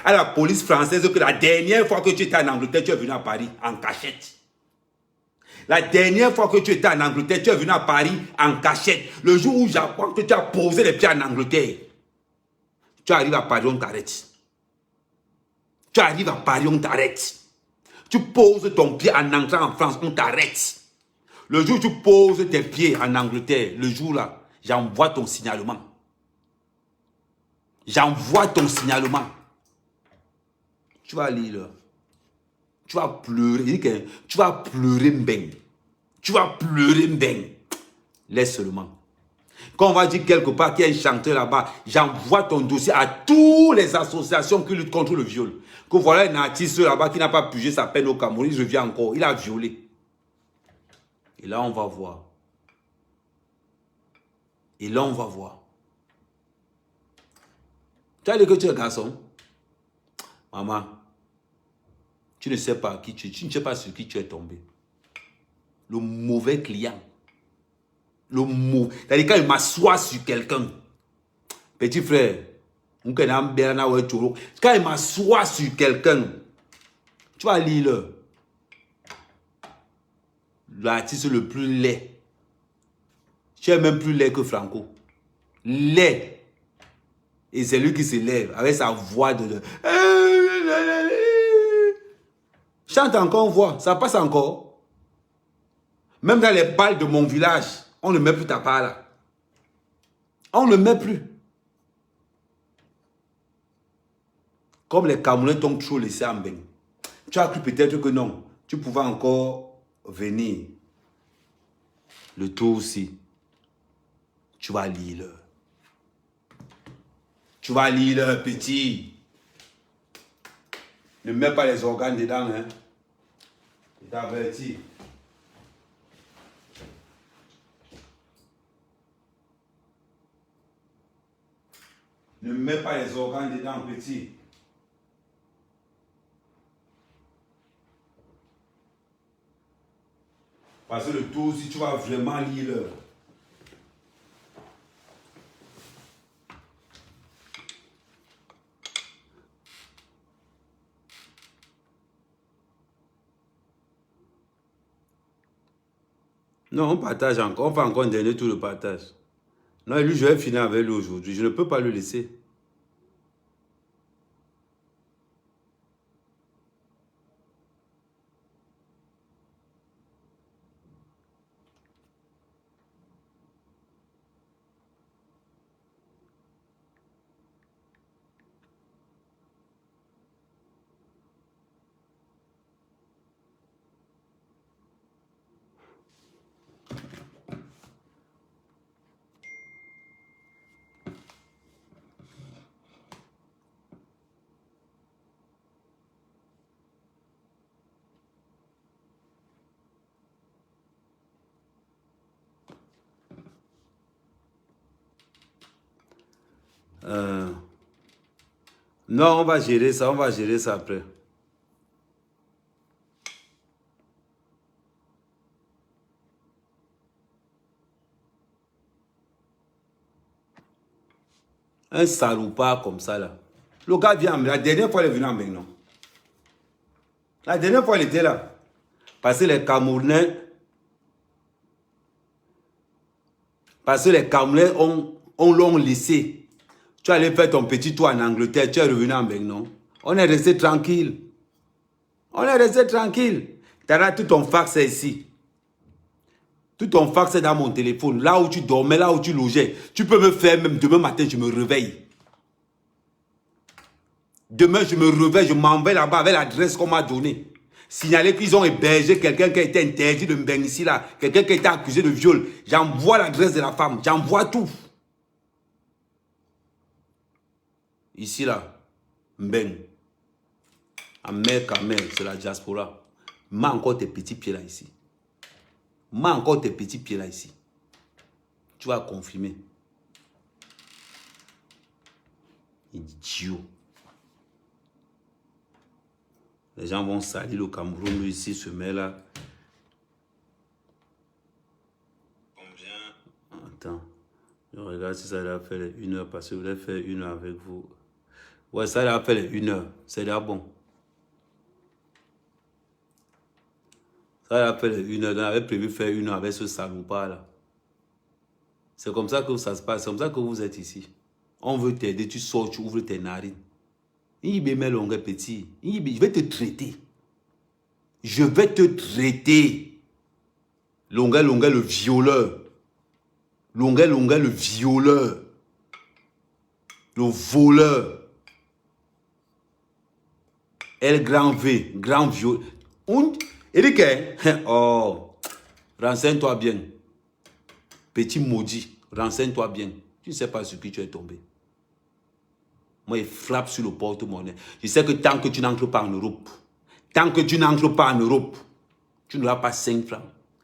à la police française que la dernière fois que tu étais en Angleterre, tu es venu à Paris en cachette. La dernière fois que tu étais en Angleterre, tu es venu à Paris en cachette. Le jour où j'apprends que tu as posé les pieds en Angleterre, tu arrives à Paris, on t'arrête. Tu arrives à Paris, on t'arrête. Tu poses ton pied en entrant en France, on t'arrête. Le jour où tu poses tes pieds en Angleterre, le jour là, j'envoie ton signalement. J'envoie ton signalement. Tu vas lire là. Tu vas pleurer. Tu vas pleurer mbeng. Tu vas pleurer mbeng. Laisse seulement. Quand on va dire quelque part qu'il y a un chanteur là-bas, j'envoie ton dossier à toutes les associations qui luttent contre le viol. Que voilà un artiste là-bas qui n'a pas purgé sa peine au Cameroun, il revient encore. Il a violé. Et là, on va voir. Et là, on va voir. Tu as dit que tu es garçon. Maman, tu ne sais pas qui tu es. Tu ne sais pas sur qui tu es tombé. Le mauvais client. Le mauvais. C'est-à-dire quand il m'assoit sur quelqu'un. Petit frère. Quand il m'assoit sur quelqu'un. Tu vas lire l'artiste le plus laid. Tu es même plus laid que Franco. Laid. Et c'est lui qui se lève avec sa voix de... Chante encore, on voit. Ça passe encore. Même dans les balles de mon village, on ne met plus ta part là. On ne met plus. Comme les Camerounais t'ont trop laissé en bain. Tu as cru peut-être que non. Tu pouvais encore venir. Le tour aussi. Tu vas lire. Tu vas lire, petit. Ne mets pas les organes dedans. Hein. Je t'avertis. Ne mets pas les organes dedans, petit. Parce que le tout, si tu vas vraiment lire l'heure. Non, on partage encore. On fait encore un dernier tour de partage. Non, lui, je vais finir avec lui aujourd'hui. Je ne peux pas le laisser. Non, on va gérer ça après. Un salopard comme ça là. Le gars vient, la dernière fois il est venu en Mignon. La dernière fois il était là. Parce que les Camerounais l'ont laissé. Tu allais faire ton petit tour en Angleterre, tu es revenu en Mignon. On est resté tranquille. On est resté tranquille. Tu as tout ton fax est ici. Tout ton fax est dans mon téléphone. Là où tu dormais, là où tu logeais. Tu peux me faire même demain matin, je me réveille. Demain, je me réveille, je m'en vais là-bas avec l'adresse qu'on m'a donnée. Signaler qu'ils ont hébergé quelqu'un qui a été interdit de me ici là. Quelqu'un qui a été accusé de viol. J'envoie l'adresse de la femme. J'envoie tout. Ici là. Mbeng. En mer qu'à mer, c'est la diaspora. Mets encore tes petits pieds là ici. Mets encore tes petits pieds là ici. Tu vas confirmer. Idiot. Les gens vont salir le Cameroun, lui ici, se met là. Combien? Attends. Je regarde si ça a fait les 1 heure parce que je voulais faire 1 heure avec vous. Ouais, ça a fait les 1 heure. C'est là bon. Ça a fait les 1 heure. On avait prévu faire 1 heure avec ce salopard là. C'est comme ça que ça se passe. C'est comme ça que vous êtes ici. On veut t'aider, tu sors, tu ouvres tes narines. Il me longue petit. Je vais te traiter. Je vais te traiter. Longa, le violeur. Longa, le violeur. Le voleur. L grand V, grand violeur. Eric, oh, renseigne-toi bien. Petit maudit, renseigne-toi bien. Tu ne sais pas sur qui tu es tombé. Moi, il frappe sur le porte-monnaie. Je sais que tant que tu n'entres pas en Europe, tu n'auras pas 5 francs.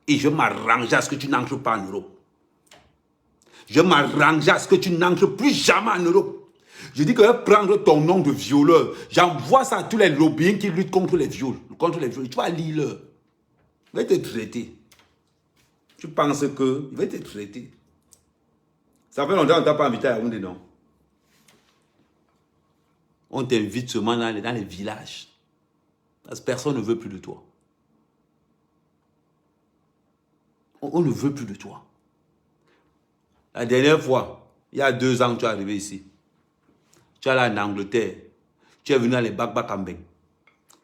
Et je m'arrange à ce que tu n'entres pas en Europe. Je m'arrange à ce que tu n'entres plus jamais en Europe. Je dis que je vais prendre ton nom de violeur. J'envoie ça à tous les lobbying qui luttent contre les viols. Tu vas lire leur. Je vais te traiter. Tu penses que je vais te traiter. Ça fait longtemps qu'on ne t'a pas invité à Yaoundé, non? On t'invite seulement dans les villages. Parce que personne ne veut plus de toi. On ne veut plus de toi. La dernière fois, il y a 2 ans, tu es arrivé ici. Tu es allé en Angleterre. Tu es venu dans les Bakbakambeng.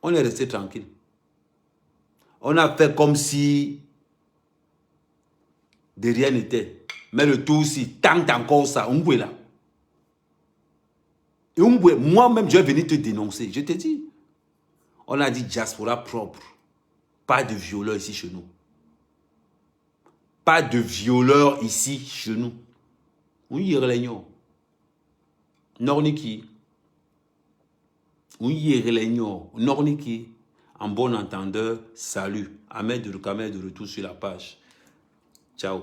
On est resté tranquille. On a fait comme si de rien n'était. Mais le tout aussi, tant encore ça, on est là. Et moi-même, je vais venir te dénoncer. Je te dis. On a dit diaspora propre. Pas de violeurs ici chez nous. Pas de violeurs ici chez nous. Oui, réunion. Norniki. Oui, réunion. Norniki. En bon entendeur, salut. Ahmed Rukamer de retour sur la page. Ciao.